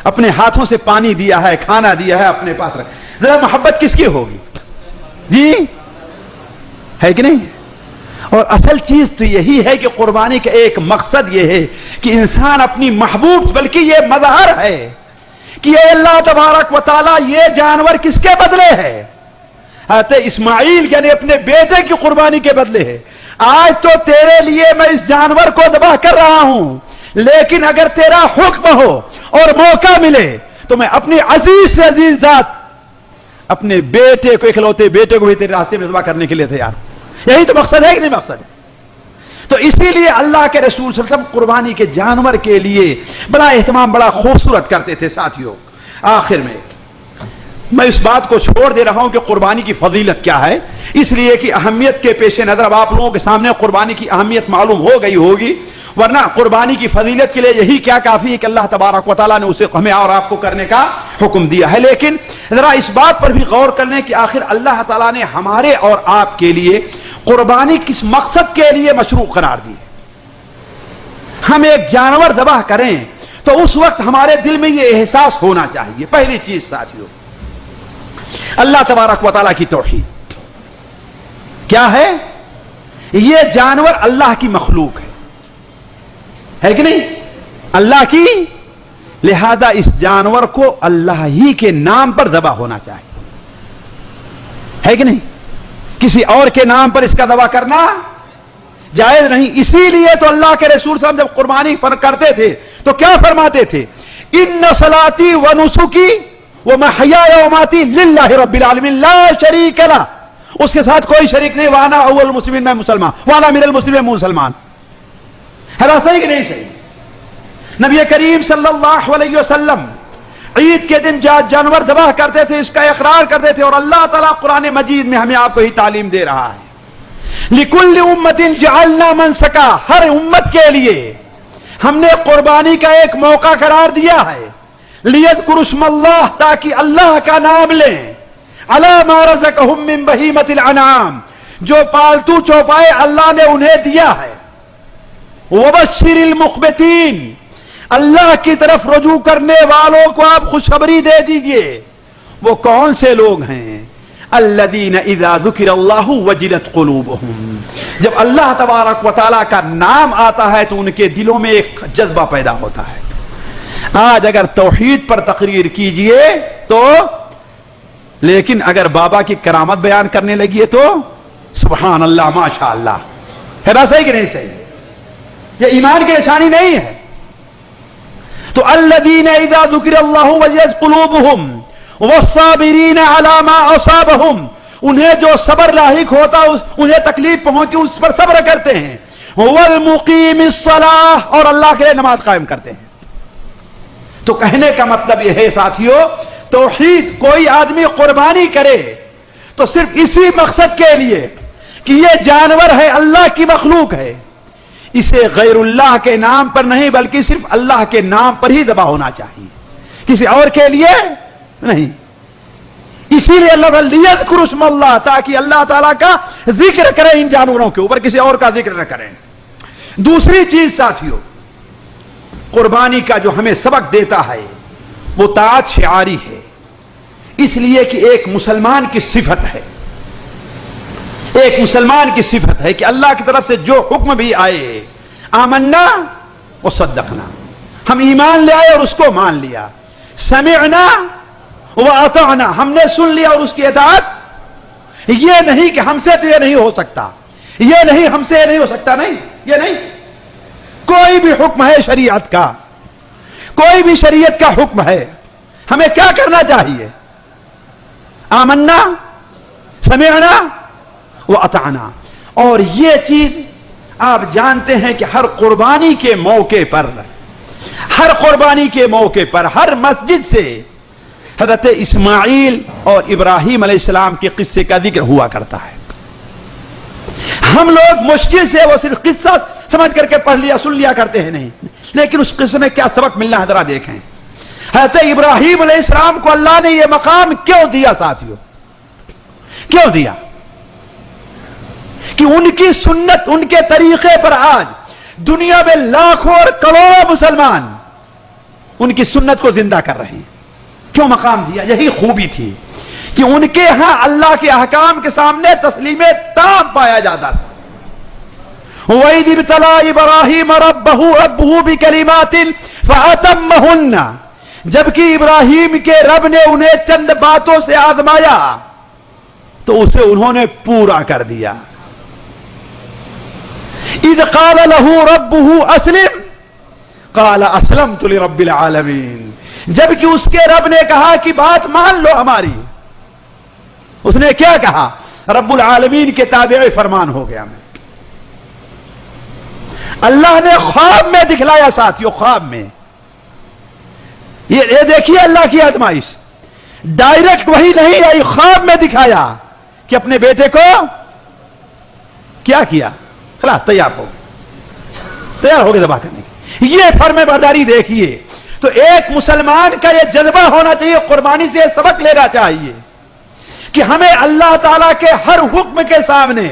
اپنے ہاتھوں سے پانی دیا ہے، کھانا دیا ہے، اپنے پاس رکھ. ذرا محبت کس کی ہوگی؟ جی ہے کہ نہیں؟ اور اصل چیز تو یہی ہے کہ قربانی کا ایک مقصد یہ ہے کہ انسان اپنی محبوب، بلکہ یہ مظہر ہے کہ اے اللہ تبارک و تعالی یہ جانور کس کے بدلے ہے؟ حضرت اسماعیل یعنی اپنے بیٹے کی قربانی کے بدلے ہے. آج تو تیرے لیے میں اس جانور کو ذبح کر رہا ہوں، لیکن اگر تیرا حکم ہو اور موقع ملے تو میں اپنی عزیز سے عزیز ذات اپنے بیٹے کو، اکلوتے بیٹے کو بھی تیرے راستے میں ذبح کرنے کے لیے تیار ہوں. یہی تو مقصد ہے کہ نہیں مقصد ہے؟ تو اسی لیے اللہ کے رسول صلی اللہ علیہ وسلم قربانی کے جانور کے لیے بڑا اہتمام، بڑا خوبصورت کرتے تھے. ساتھیوں، آخر میں اس بات کو چھوڑ دے رہا ہوں کہ قربانی کی فضیلت کیا ہے، اس لیے کہ اہمیت کے پیش نظر اب آپ لوگوں کے سامنے قربانی کی اہمیت معلوم ہو گئی ہوگی، ورنہ قربانی کی فضیلت کے لیے یہی کیا کافی ہے کہ اللہ تبارک و تعالیٰ نے اسے ہمیں اور آپ کو کرنے کا حکم دیا ہے. لیکن ذرا اس بات پر بھی غور کر لیں کہ آخر اللہ تعالیٰ نے ہمارے اور آپ کے لیے قربانی کس مقصد کے لیے مشروع قرار دی ہے. ہم ایک جانور ذبح کریں تو اس وقت ہمارے دل میں یہ احساس ہونا چاہیے. پہلی چیز ساتھیوں، اللہ تبارک و تعالیٰ کی توحید کیا ہے؟ یہ جانور اللہ کی مخلوق ہے کہ نہیں؟ اللہ کی، لہذا اس جانور کو اللہ ہی کے نام پر ذبح ہونا چاہیے، ہے کہ نہیں؟ کسی اور کے نام پر اس کا ذبح کرنا جائز نہیں. اسی لیے تو اللہ کے رسول صلی اللہ علیہ وسلم جب قربانی کرتے تھے تو کیا فرماتے تھے؟ ان صلاتی و نسکی ومحیای ومماتی للہ رب العالمین لا شریک لہ، اس کے ساتھ کوئی شریک نہیں. وانا اول المسلمین، میں مسلمان، وانا من المسلمین، مسلمان. ہے نا صحیح کہ نہیں صحیح؟ نبی کریم صلی اللہ علیہ وسلم عید کے دن جانور ذبح کرتے تھے، اس کا اقرار کرتے تھے، اور اللہ تعالیٰ قرآن مجید میں ہمیں آپ کو ہی تعلیم دے رہا ہے. لِكُلِّ أُمَّةٍ جَعَلْنَا مَنْسَكًا، ہر امت کے لیے ہم نے قربانی کا ایک موقع قرار دیا ہے. لِيَذْكُرُوا اسْمَ اللَّهِ، تاکہ اللہ کا نام لیں. عَلَى مَا رَزَقَهُم مِّن بَهِيمَةِ الْأَنْعَامِ، جو پالتو چوپائے اللہ نے انہیں دیا ہے. وَبَشِّرِ الْمُخْبِتِينَ، اللہ کی طرف رجوع کرنے والوں کو آپ خوشخبری دے دیجئے. وہ کون سے لوگ ہیں؟ الذین اذا ذکر اللہ وجلت قلوبہم، جب اللہ تبارک و تعالیٰ کا نام آتا ہے تو ان کے دلوں میں ایک جذبہ پیدا ہوتا ہے. آج اگر توحید پر تقریر کیجئے تو، لیکن اگر بابا کی کرامت بیان کرنے لگیے تو سبحان اللہ ماشاء اللہ. ہے نا صحیح کہ نہیں صحیح؟ یہ ایمان کی نشانی نہیں ہے. تو الذین اذا ذکر اللہ وجلت قلوبہم والصابرین علی ما اصابہم، انہیں جو صبر لاحق ہوتا، انہیں تکلیف پہنچی اس پر صبر کرتے ہیں. والمقیم الصلاۃ، اور اللہ کے لیے نماز قائم کرتے ہیں. تو کہنے کا مطلب یہ ہے ساتھیو، توحید کوئی آدمی قربانی کرے تو صرف اسی مقصد کے لیے کہ یہ جانور ہے، اللہ کی مخلوق ہے، اسے غیر اللہ کے نام پر نہیں بلکہ صرف اللہ کے نام پر ہی ذبح ہونا چاہیے، کسی اور کے لیے نہیں. اسی لیے اللہ لِيَذْكُرُوا اسْمَ اللَّهِ، تاکہ اللہ تعالیٰ کا ذکر کریں ان جانوروں کے اوپر، کسی اور کا ذکر نہ کریں. دوسری چیز ساتھیو، قربانی کا جو ہمیں سبق دیتا ہے وہ طاعت شعاری ہے، اس لیے کہ ایک مسلمان کی صفت ہے، ایک مسلمان کی صفت ہے کہ اللہ کی طرف سے جو حکم بھی آئے، آمنا وصدقنا، ہم ایمان لے آئے اور اس کو مان لیا. سمعنا وَأَطَعْنَا، ہم نے سن لیا اور اس کی اطاعت. یہ نہیں کہ ہم سے تو یہ نہیں ہو سکتا، یہ نہیں ہم سے یہ نہیں ہو سکتا، نہیں، یہ نہیں. کوئی بھی حکم ہے شریعت کا، کوئی بھی شریعت کا حکم ہے، ہمیں کیا کرنا چاہیے؟ آمنا، سمعنا وَأَطَعْنَا. اور یہ چیز آپ جانتے ہیں کہ ہر قربانی کے موقع پر، ہر قربانی کے موقع پر، ہر مسجد سے حضرت اسماعیل اور ابراہیم علیہ السلام کے قصے کا ذکر ہوا کرتا ہے. ہم لوگ مشکل سے وہ صرف قصہ سمجھ کر کے پڑھ لیا سن لیا کرتے ہیں، نہیں، لیکن اس قصے میں کیا سبق ملنا ہے ذرا دیکھیں. حضرت ابراہیم علیہ السلام کو اللہ نے یہ مقام کیوں دیا ساتھیوں؟ کیوں دیا؟ کہ ان کی سنت، ان کے طریقے پر آج دنیا میں لاکھوں اور کروڑوں مسلمان ان کی سنت کو زندہ کر رہے ہیں. کیوں مقام دیا؟ یہی خوبی تھی کہ ان کے ہاں اللہ کے احکام کے سامنے تسلیم تام پایا جاتا تھا. وَإِذِ ابْتَلَىٰ إِبْرَاهِيمَ رَبَّهُ بِكَلِمَاتٍ فَأَتَمَّهُنَّ، جبکہ ابراہیم کے رب نے انہیں چند باتوں سے آزمایا تو اسے انہوں نے پورا کر دیا. اذ قال له ربه اسلم قال اسلمت لرب العالمین. جبکہ اس کے رب نے کہا کہ بات مان لو ہماری، اس نے کیا کہا؟ رب العالمین کے تابع فرمان ہو گیا میں. اللہ نے خواب میں دکھلایا ساتھیوں، خواب میں. یہ دیکھیے اللہ کی آزمائش، ڈائریکٹ وہی نہیں آئی، خواب میں دکھایا کہ اپنے بیٹے کو کیا کیا، خلاص تیار ہو گئے ذبح کرنے کی. یہ فرم برداری دیکھیے. تو ایک مسلمان کا یہ جذبہ ہونا چاہیے، قربانی سے سبق لینا چاہیے کہ ہمیں اللہ تعالیٰ کے ہر حکم کے سامنے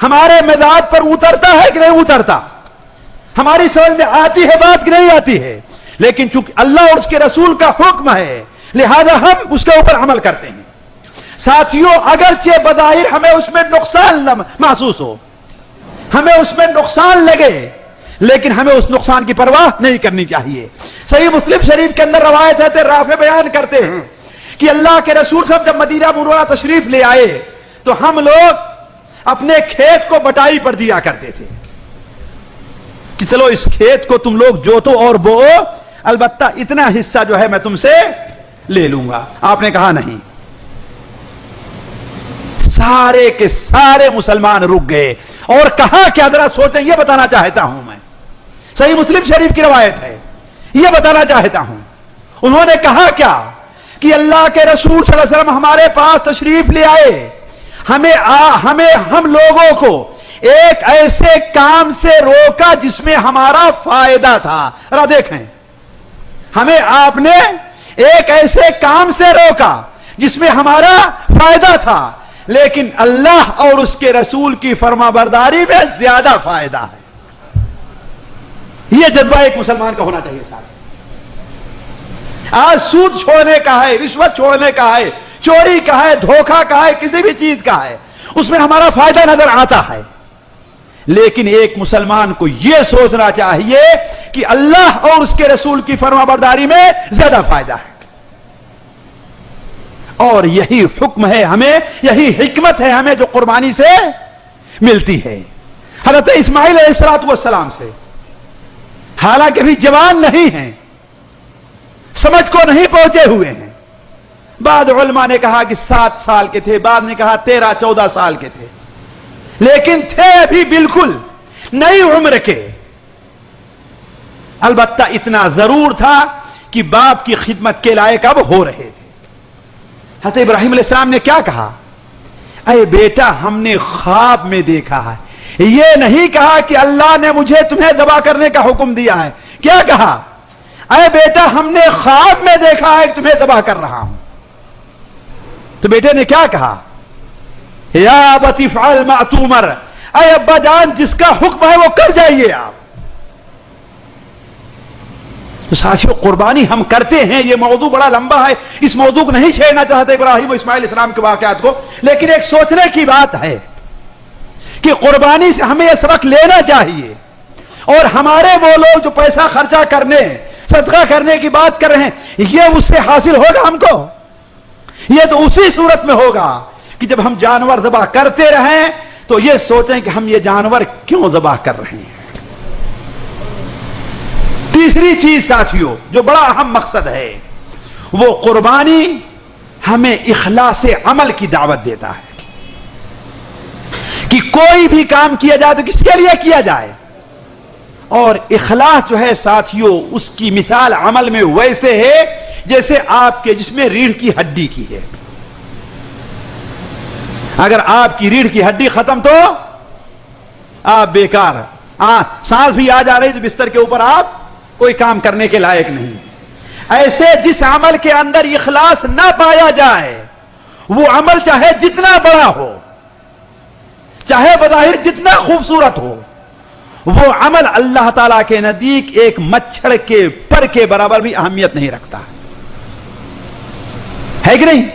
ہمارے مزاج پر اترتا ہے کہ نہیں اترتا، ہماری سمجھ میں آتی ہے بات کہ نہیں آتی ہے، لیکن چونکہ اللہ اور اس کے رسول کا حکم ہے لہذا ہم اس کے اوپر عمل کرتے ہیں. ساتھیوں اگرچہ بظاہر ہمیں اس میں نقصان محسوس ہو، ہمیں اس میں نقصان لگے، لیکن ہمیں اس نقصان کی پرواہ نہیں کرنی چاہیے. صحیح مسلم شریف کے اندر روایت ہے، رافع بیان کرتے ہیں کہ اللہ کے رسول صاحب جب مدینہ منورہ تشریف لے آئے تو ہم لوگ اپنے کھیت کو بٹائی پر دیا کرتے تھے کہ چلو اس کھیت کو تم لوگ جوتو اور بو، البتہ اتنا حصہ جو ہے میں تم سے لے لوں گا. آپ نے کہا نہیں. سارے کے سارے مسلمان رک گئے اور کہا کہ حضرات سوچیں، یہ بتانا چاہتا ہوں میں، صحیح مسلم شریف کی روایت ہے، یہ بتانا چاہتا ہوں. انہوں نے کہا کیا کہ اللہ کے رسول صلی اللہ علیہ وسلم ہمارے پاس تشریف لے آئے، ہم لوگوں کو ایک ایسے کام سے روکا جس میں ہمارا فائدہ تھا. ذرا دیکھیں، ہمیں آپ نے ایک ایسے کام سے روکا جس میں ہمارا فائدہ تھا، لیکن اللہ اور اس کے رسول کی فرما برداری میں زیادہ فائدہ ہے. یہ جذبہ ایک مسلمان کا ہونا چاہیے. صاحب آج سود چھوڑنے کا ہے، رشوت چھوڑنے کا ہے، چوری کا ہے، دھوکہ کا ہے، کسی بھی چیز کا ہے، اس میں ہمارا فائدہ نظر آتا ہے، لیکن ایک مسلمان کو یہ سوچنا چاہیے کہ اللہ اور اس کے رسول کی فرما برداری میں زیادہ فائدہ ہے. اور یہی حکم ہے ہمیں، یہی حکمت ہے ہمیں جو قربانی سے ملتی ہے. حضرت اسماعیل علیہ السلام سے، حالانکہ بھی جوان نہیں ہیں، سمجھ کو نہیں پہنچے ہوئے ہیں، بعض علماء نے کہا کہ 7 سال کے تھے، بعض نے کہا 13-14 سال کے تھے، لیکن تھے ابھی بالکل نئی عمر کے. البتہ اتنا ضرور تھا کہ باپ کی خدمت کے لائق اب ہو رہے تھے. حضرت ابراہیم علیہ السلام نے کیا کہا؟ اے بیٹا ہم نے خواب میں دیکھا ہے. یہ نہیں کہا کہ اللہ نے مجھے تمہیں ذبح کرنے کا حکم دیا ہے. کیا کہا؟ اے بیٹا ہم نے خواب میں دیکھا ہے کہ تمہیں ذبح کر رہا ہوں. تو بیٹے نے کیا کہا؟ یا ابت افعل ما تؤمر، اے ابا جان جس کا حکم ہے وہ کر جائیے آپ. تو ساتھیوں قربانی ہم کرتے ہیں، یہ موضوع بڑا لمبا ہے، اس موضوع کو نہیں چھیڑنا چاہتے ابراہیم و اسماعیل علیہ السلام کے واقعات کو، لیکن ایک سوچنے کی بات ہے کہ قربانی سے ہمیں یہ سبق لینا چاہیے. اور ہمارے وہ لوگ جو پیسہ خرچہ کرنے، صدقہ کرنے کی بات کر رہے ہیں، یہ اس سے حاصل ہوگا ہم کو؟ یہ تو اسی صورت میں ہوگا کہ جب ہم جانور ذبح کرتے رہیں تو یہ سوچیں کہ ہم یہ جانور کیوں ذبح کر رہے ہیں. تیسری چیز ساتھیوں جو بڑا اہم مقصد ہے، وہ قربانی ہمیں اخلاص عمل کی دعوت دیتا ہے کہ کوئی بھی کام کیا جائے تو کس کے لیے کیا جائے. اور اخلاص جو ہے ساتھیوں اس کی مثال عمل میں ویسے ہے جیسے آپ کے جسم میں ریڑھ کی ہڈی کی ہے. اگر آپ کی ریڑھ کی ہڈی ختم تو آپ بیکار، سانس بھی آ جا رہی تو بستر کے اوپر آپ کوئی کام کرنے کے لائق نہیں. ایسے جس عمل کے اندر اخلاص نہ پایا جائے وہ عمل چاہے جتنا بڑا ہو، چاہے بظاہر جتنا خوبصورت ہو، وہ عمل اللہ تعالیٰ کے نزدیک ایک مچھر کے پر کے برابر بھی اہمیت نہیں رکھتا ہے کہ نہیں.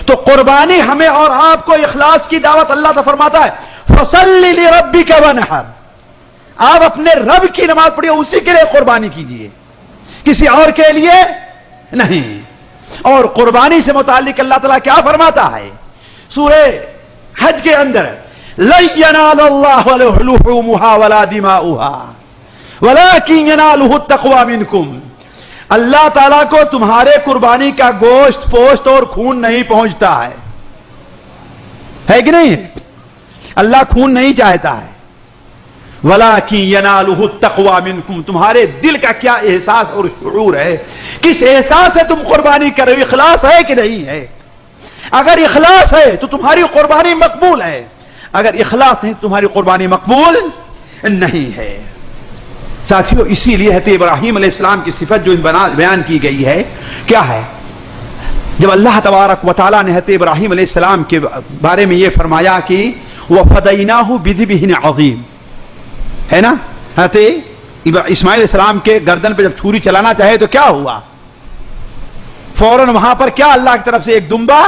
تو قربانی ہمیں اور آپ کو اخلاص کی دعوت اللہ تعالیٰ فرماتا ہے فَصَلِّ لِرَبِّكَ وَانْحَرْ، آپ اپنے رب کی نماز پڑھیے، اسی کے لیے قربانی کیجیے، کسی اور کے لیے نہیں. اور قربانی سے متعلق اللہ تعالیٰ کیا فرماتا ہے سورہ حج کے اندر؟ لَن يَنَالَ اللَّهَ لُحُومُهَا وَلَا دِمَاؤُهَا وَلَكِنْ يَنَالُهُ التَّقْوَى مِنْكُمْ. اللہ تعالیٰ کو تمہارے قربانی کا گوشت پوشت اور خون نہیں پہنچتا ہے کہ نہیں؟ اللہ خون نہیں چاہتا ہے. وَلَكِنْ يَنَالُهُ التَّقْوَى مِنْكُمْ. تمہارے دل کا کیا احساس اور شعور ہے؟ کس احساس سے تم قربانی کر رہے ہو؟ اخلاص ہے کہ نہیں ہے؟ اگر اخلاص ہے تو تمہاری قربانی مقبول ہے، اگر اخلاص نہیں تمہاری قربانی مقبول نہیں ہے. ساتھیو اسی لیے حضرت ابراہیم علیہ السلام کی صفت جو بیان کی گئی ہے کیا ہے؟ جب اللہ تبارک و تعالیٰ نے حضرت ابراہیم علیہ السلام کے بارے میں یہ فرمایا کہ وَفَدَيْنَاهُ بِذِبْحٍ عَظِيمٍ، ہے نا؟ حضرت اسماعیل علیہ السلام کے گردن پہ جب چھری چلانا چاہے تو کیا ہوا؟ فوراً وہاں پر کیا اللہ کی طرف سے ایک دمبا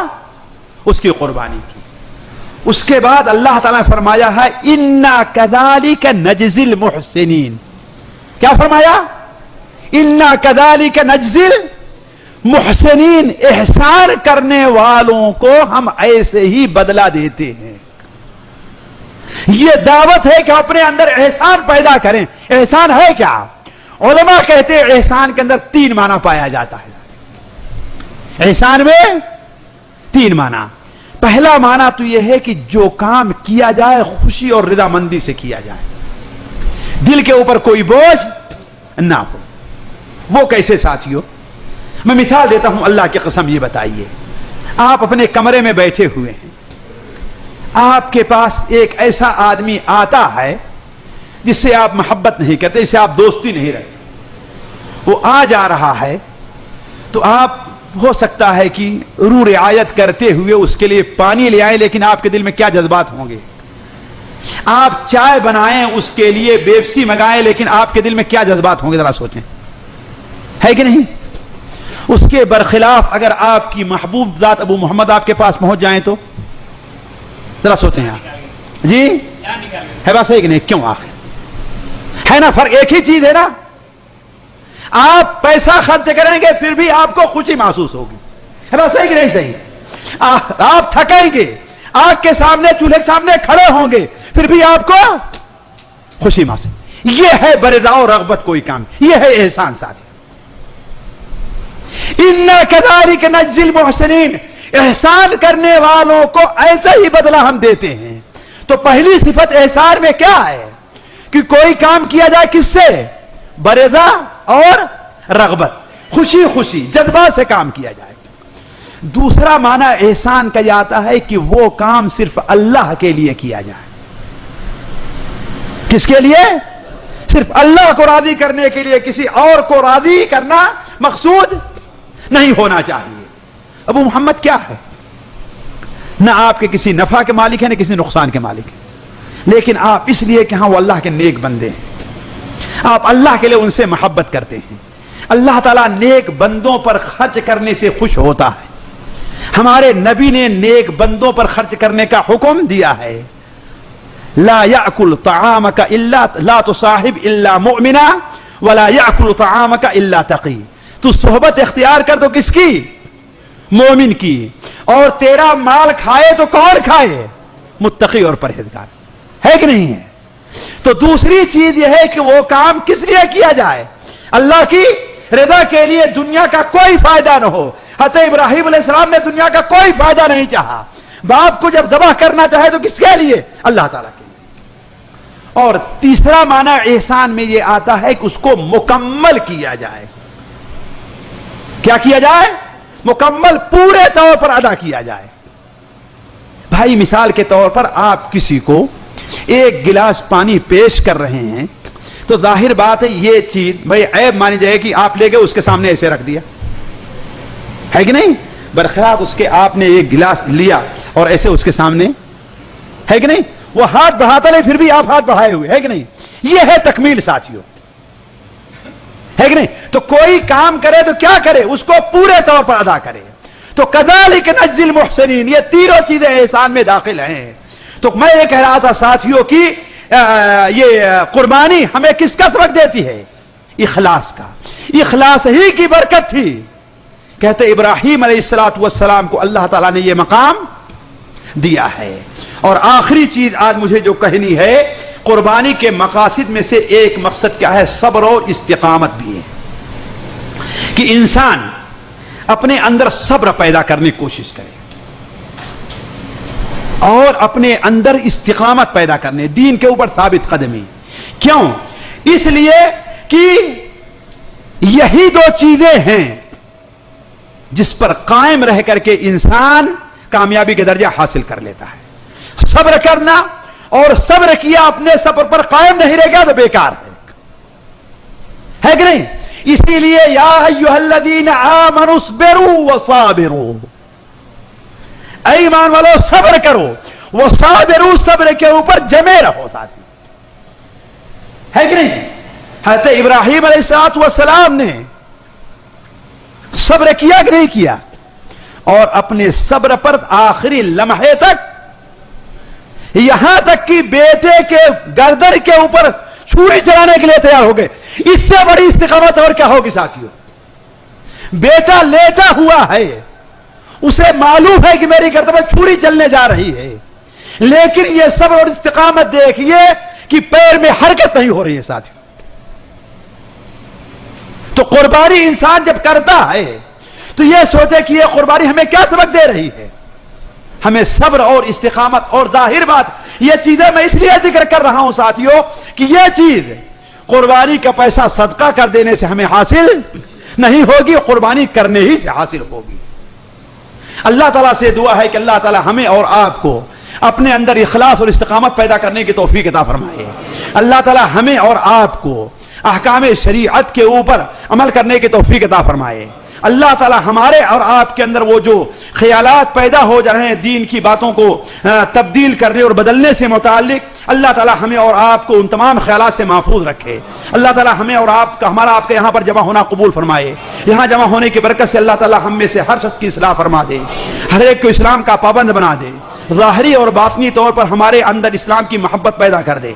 اس کی قربانی کی. اس کے بعد اللہ تعالیٰ نے فرمایا ہے اِنَّا كَذَلِكَ نَجْزِي الْمُحْسِنِينَ. کیا فرمایا؟ اِنَّا كَذَلِكَ نَجْزِي الْمُحْسِنِينَ، احسان کرنے والوں کو ہم ایسے ہی بدلہ دیتے ہیں. یہ دعوت ہے کہ اپنے اندر احسان پیدا کریں. احسان ہے کیا؟ علماء کہتے ہیں احسان کے اندر 3 معنی پایا جاتا ہے. احسان میں 3 معنی. پہلا معنی تو یہ ہے کہ جو کام کیا جائے خوشی اور رضا مندی سے کیا جائے، دل کے اوپر کوئی بوجھ نہ ہو. وہ کیسے ساتھیو؟ میں مثال دیتا ہوں. اللہ کی قسم یہ بتائیے، آپ اپنے کمرے میں بیٹھے ہوئے ہیں، آپ کے پاس ایک ایسا آدمی آتا ہے جس سے آپ محبت نہیں کرتے، جس سے آپ دوستی نہیں رکھتے. وہ آ جا رہا ہے تو آپ ہو سکتا ہے کہ روح رعایت کرتے ہوئے اس کے لیے پانی لے آئیں، لیکن آپ کے دل میں کیا جذبات ہوں گے؟ آپ چائے بنائیں اس کے لیے، پیپسی منگائیں، لیکن آپ کے دل میں کیا جذبات ہوں گے؟ ذرا سوچیں، ہے کہ نہیں؟ اس کے برخلاف اگر آپ کی محبوب ذات ابو محمد آپ کے پاس پہنچ جائیں تو ذرا سوچیں آپ. جی ہے بات صحیح کہ نہیں؟ کیوں؟ آخر ہے نا فرق ایک ہی چیز ہے نا. آپ پیسہ خرچ کریں گے پھر بھی آپ کو خوشی محسوس ہوگی. ہے بات صحیح کہ نہیں صحیح؟ آپ تھکیں گے، آگ کے سامنے چولہے کے سامنے کھڑے ہوں گے پھر بھی آپ کو خوشی محسوس. یہ ہے برضا و رغبت کوئی کام، یہ ہے احسان. ساتھی اِنَّا كَذَلِكَ نَجْزِي الْمُحْسِنِينَ، احسان کرنے والوں کو ایسا ہی بدلہ ہم دیتے ہیں. تو پہلی صفت احسان میں کیا ہے؟ کہ کوئی کام کیا جائے کس سے؟ برضا اور رغبت، خوشی خوشی جذبہ سے کام کیا جائے. دوسرا معنی احسان کا جاتا ہے کہ وہ کام صرف اللہ کے لیے کیا جائے. کس کے لیے؟ صرف اللہ کو راضی کرنے کے لیے، کسی اور کو راضی کرنا مقصود نہیں ہونا چاہیے. ابو محمد کیا ہے؟ نہ آپ کے کسی نفع کے مالک ہیں نہ کسی نقصان کے مالک ہیں، لیکن آپ اس لیے کہ ہاں وہ اللہ کے نیک بندے ہیں، آپ اللہ کے لیے ان سے محبت کرتے ہیں. اللہ تعالیٰ نیک بندوں پر خرچ کرنے سے خوش ہوتا ہے. ہمارے نبی نے نیک بندوں پر خرچ کرنے کا حکم دیا ہے. لا یأکل طعامک الا لا تصاحب الا مؤمنا ولا یأکل طعامک الا تقی. تو صحبت اختیار کر تو کس کی؟ مومن کی. اور تیرا مال کھائے تو کون کھائے؟ متقی اور پرہیزگار. ہے کہ نہیں ہے؟ تو دوسری چیز یہ ہے کہ وہ کام کس لیے کیا جائے؟ اللہ کی رضا کے لیے، دنیا کا کوئی فائدہ نہ ہو. حضرت ابراہیم علیہ السلام نے دنیا کا کوئی فائدہ نہیں چاہا. باپ کو جب ذبح کرنا چاہے تو کس کے لیے؟ اللہ تعالیٰ کے لیے. اور تیسرا معنی احسان میں یہ آتا ہے کہ اس کو مکمل کیا جائے. کیا کیا جائے؟ مکمل پورے طور پر ادا کیا جائے. بھائی مثال کے طور پر آپ کسی کو ایک گلاس پانی پیش کر رہے ہیں تو ظاہر بات ہے یہ چیز بھائی عیب مانی جائے کہ آپ لے کے اس کے سامنے ایسے رکھ دیا، ہے کہ نہیں؟ برخلاف اس کے آپ نے ایک گلاس لیا اور ایسے اس کے سامنے، ہے کہ نہیں؟ وہ ہاتھ بڑھاتا نہیں پھر بھی آپ ہاتھ بڑھائے ہوئے، ہے کہ نہیں؟ یہ ہے تکمیل ساتھیوں، ہے کہ نہیں؟ تو کوئی کام کرے تو کیا کرے؟ اس کو پورے طور پر ادا کرے. تو کذالک نجزی المحسنین، یہ تینوں چیزیں احسان میں داخل ہیں. تو میں یہ کہہ رہا تھا ساتھیوں کی یہ قربانی ہمیں کس کا سبق دیتی ہے؟ اخلاص کا. اخلاص ہی کی برکت تھی کہتے ابراہیم علیہ الصلوۃ والسلام کو اللہ تعالیٰ نے یہ مقام دیا ہے. اور آخری چیز آج مجھے جو کہنی ہے، قربانی کے مقاصد میں سے ایک مقصد کیا ہے؟ صبر اور استقامت بھی ہے، کہ انسان اپنے اندر صبر پیدا کرنے کی کوشش کرے اور اپنے اندر استقامت پیدا کرنے، دین کے اوپر ثابت قدمی. کیوں؟ اس لیے کہ یہی دو چیزیں ہیں جس پر قائم رہ کر کے انسان کامیابی کے درجہ حاصل کر لیتا ہے. صبر کرنا، اور صبر کیا اپنے صبر پر قائم نہیں رہے گا تو بیکار ہے کہ نہیں؟ اسی لیے یا ایھا الذین آمنوا اصبروا وصابروا، اے ایمان والو صبر کرو، وصابروا صبر کے اوپر جمے رہو. ساتھی ہے کہ نہیں؟ حضرت ابراہیم علیہ السلام نے صبر کیا کہ نہیں کیا؟ اور اپنے صبر پر آخری لمحے تک، یہاں تک کہ بیٹے کے گردن کے اوپر چھری چلانے کے لیے تیار ہو گئے. اس سے بڑی استقامت اور کیا ہوگی ساتھیوں؟ بیٹا لیٹا ہوا ہے، اسے معلوم ہے کہ میری گردن میں چھری چلنے جا رہی ہے، لیکن یہ صبر اور استقامت دیکھیے کہ پیر میں حرکت نہیں ہو رہی ہے ساتھیوں. تو قربانی انسان جب کرتا ہے تو یہ سوچے کہ یہ قربانی ہمیں کیا سبق دے رہی ہے؟ ہمیں صبر اور استقامت. اور ظاہر بات یہ چیزیں میں اس لیے ذکر کر رہا ہوں ساتھیوں کہ یہ چیز قربانی کا پیسہ صدقہ کر دینے سے ہمیں حاصل نہیں ہوگی، قربانی کرنے ہی سے حاصل ہوگی. اللہ تعالیٰ سے دعا ہے کہ اللہ تعالیٰ ہمیں اور آپ کو اپنے اندر اخلاص اور استقامت پیدا کرنے کی توفیق عطا فرمائے. اللہ تعالیٰ ہمیں اور آپ کو احکام شریعت کے اوپر عمل کرنے کی توفیق عطا فرمائے. اللہ تعالیٰ ہمارے اور آپ کے اندر وہ جو خیالات پیدا ہو جا رہے ہیں دین کی باتوں کو تبدیل کرنے اور بدلنے سے متعلق، اللہ تعالیٰ ہمیں اور آپ کو ان تمام خیالات سے محفوظ رکھے. اللہ تعالیٰ ہمیں اور آپ کا، ہمارا آپ کے یہاں پر جمع ہونا قبول فرمائے. یہاں جمع ہونے کی برکت سے اللہ تعالیٰ ہم میں سے ہر شخص کی اصلاح فرما دے، ہر ایک کو اسلام کا پابند بنا دے، ظاہری اور باطنی طور پر ہمارے اندر اسلام کی محبت پیدا کر دے.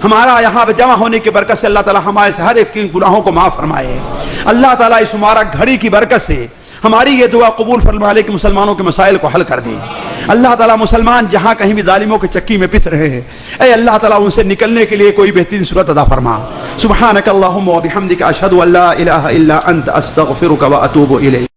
ہمارا یہاں جمع ہونے کی برکت سے اللہ تعالیٰ ہمارے سے ہر ایک کے گناہوں کو معاف فرمائے. اللہ تعالیٰ اس مبارک گھڑی کی برکت سے ہماری یہ دعا قبول فرما لے کہ مسلمانوں کے مسائل کو حل کر دے. اللہ تعالیٰ مسلمان جہاں کہیں بھی ظالموں کے چکی میں پس رہے ہیں، اے اللہ تعالیٰ ان سے نکلنے کے لیے کوئی بہترین صورت عطا فرما. سبحانک اللہم و بحمدک، اشہد ان لا الہ الا انت، استغفرک و اتوب الیک.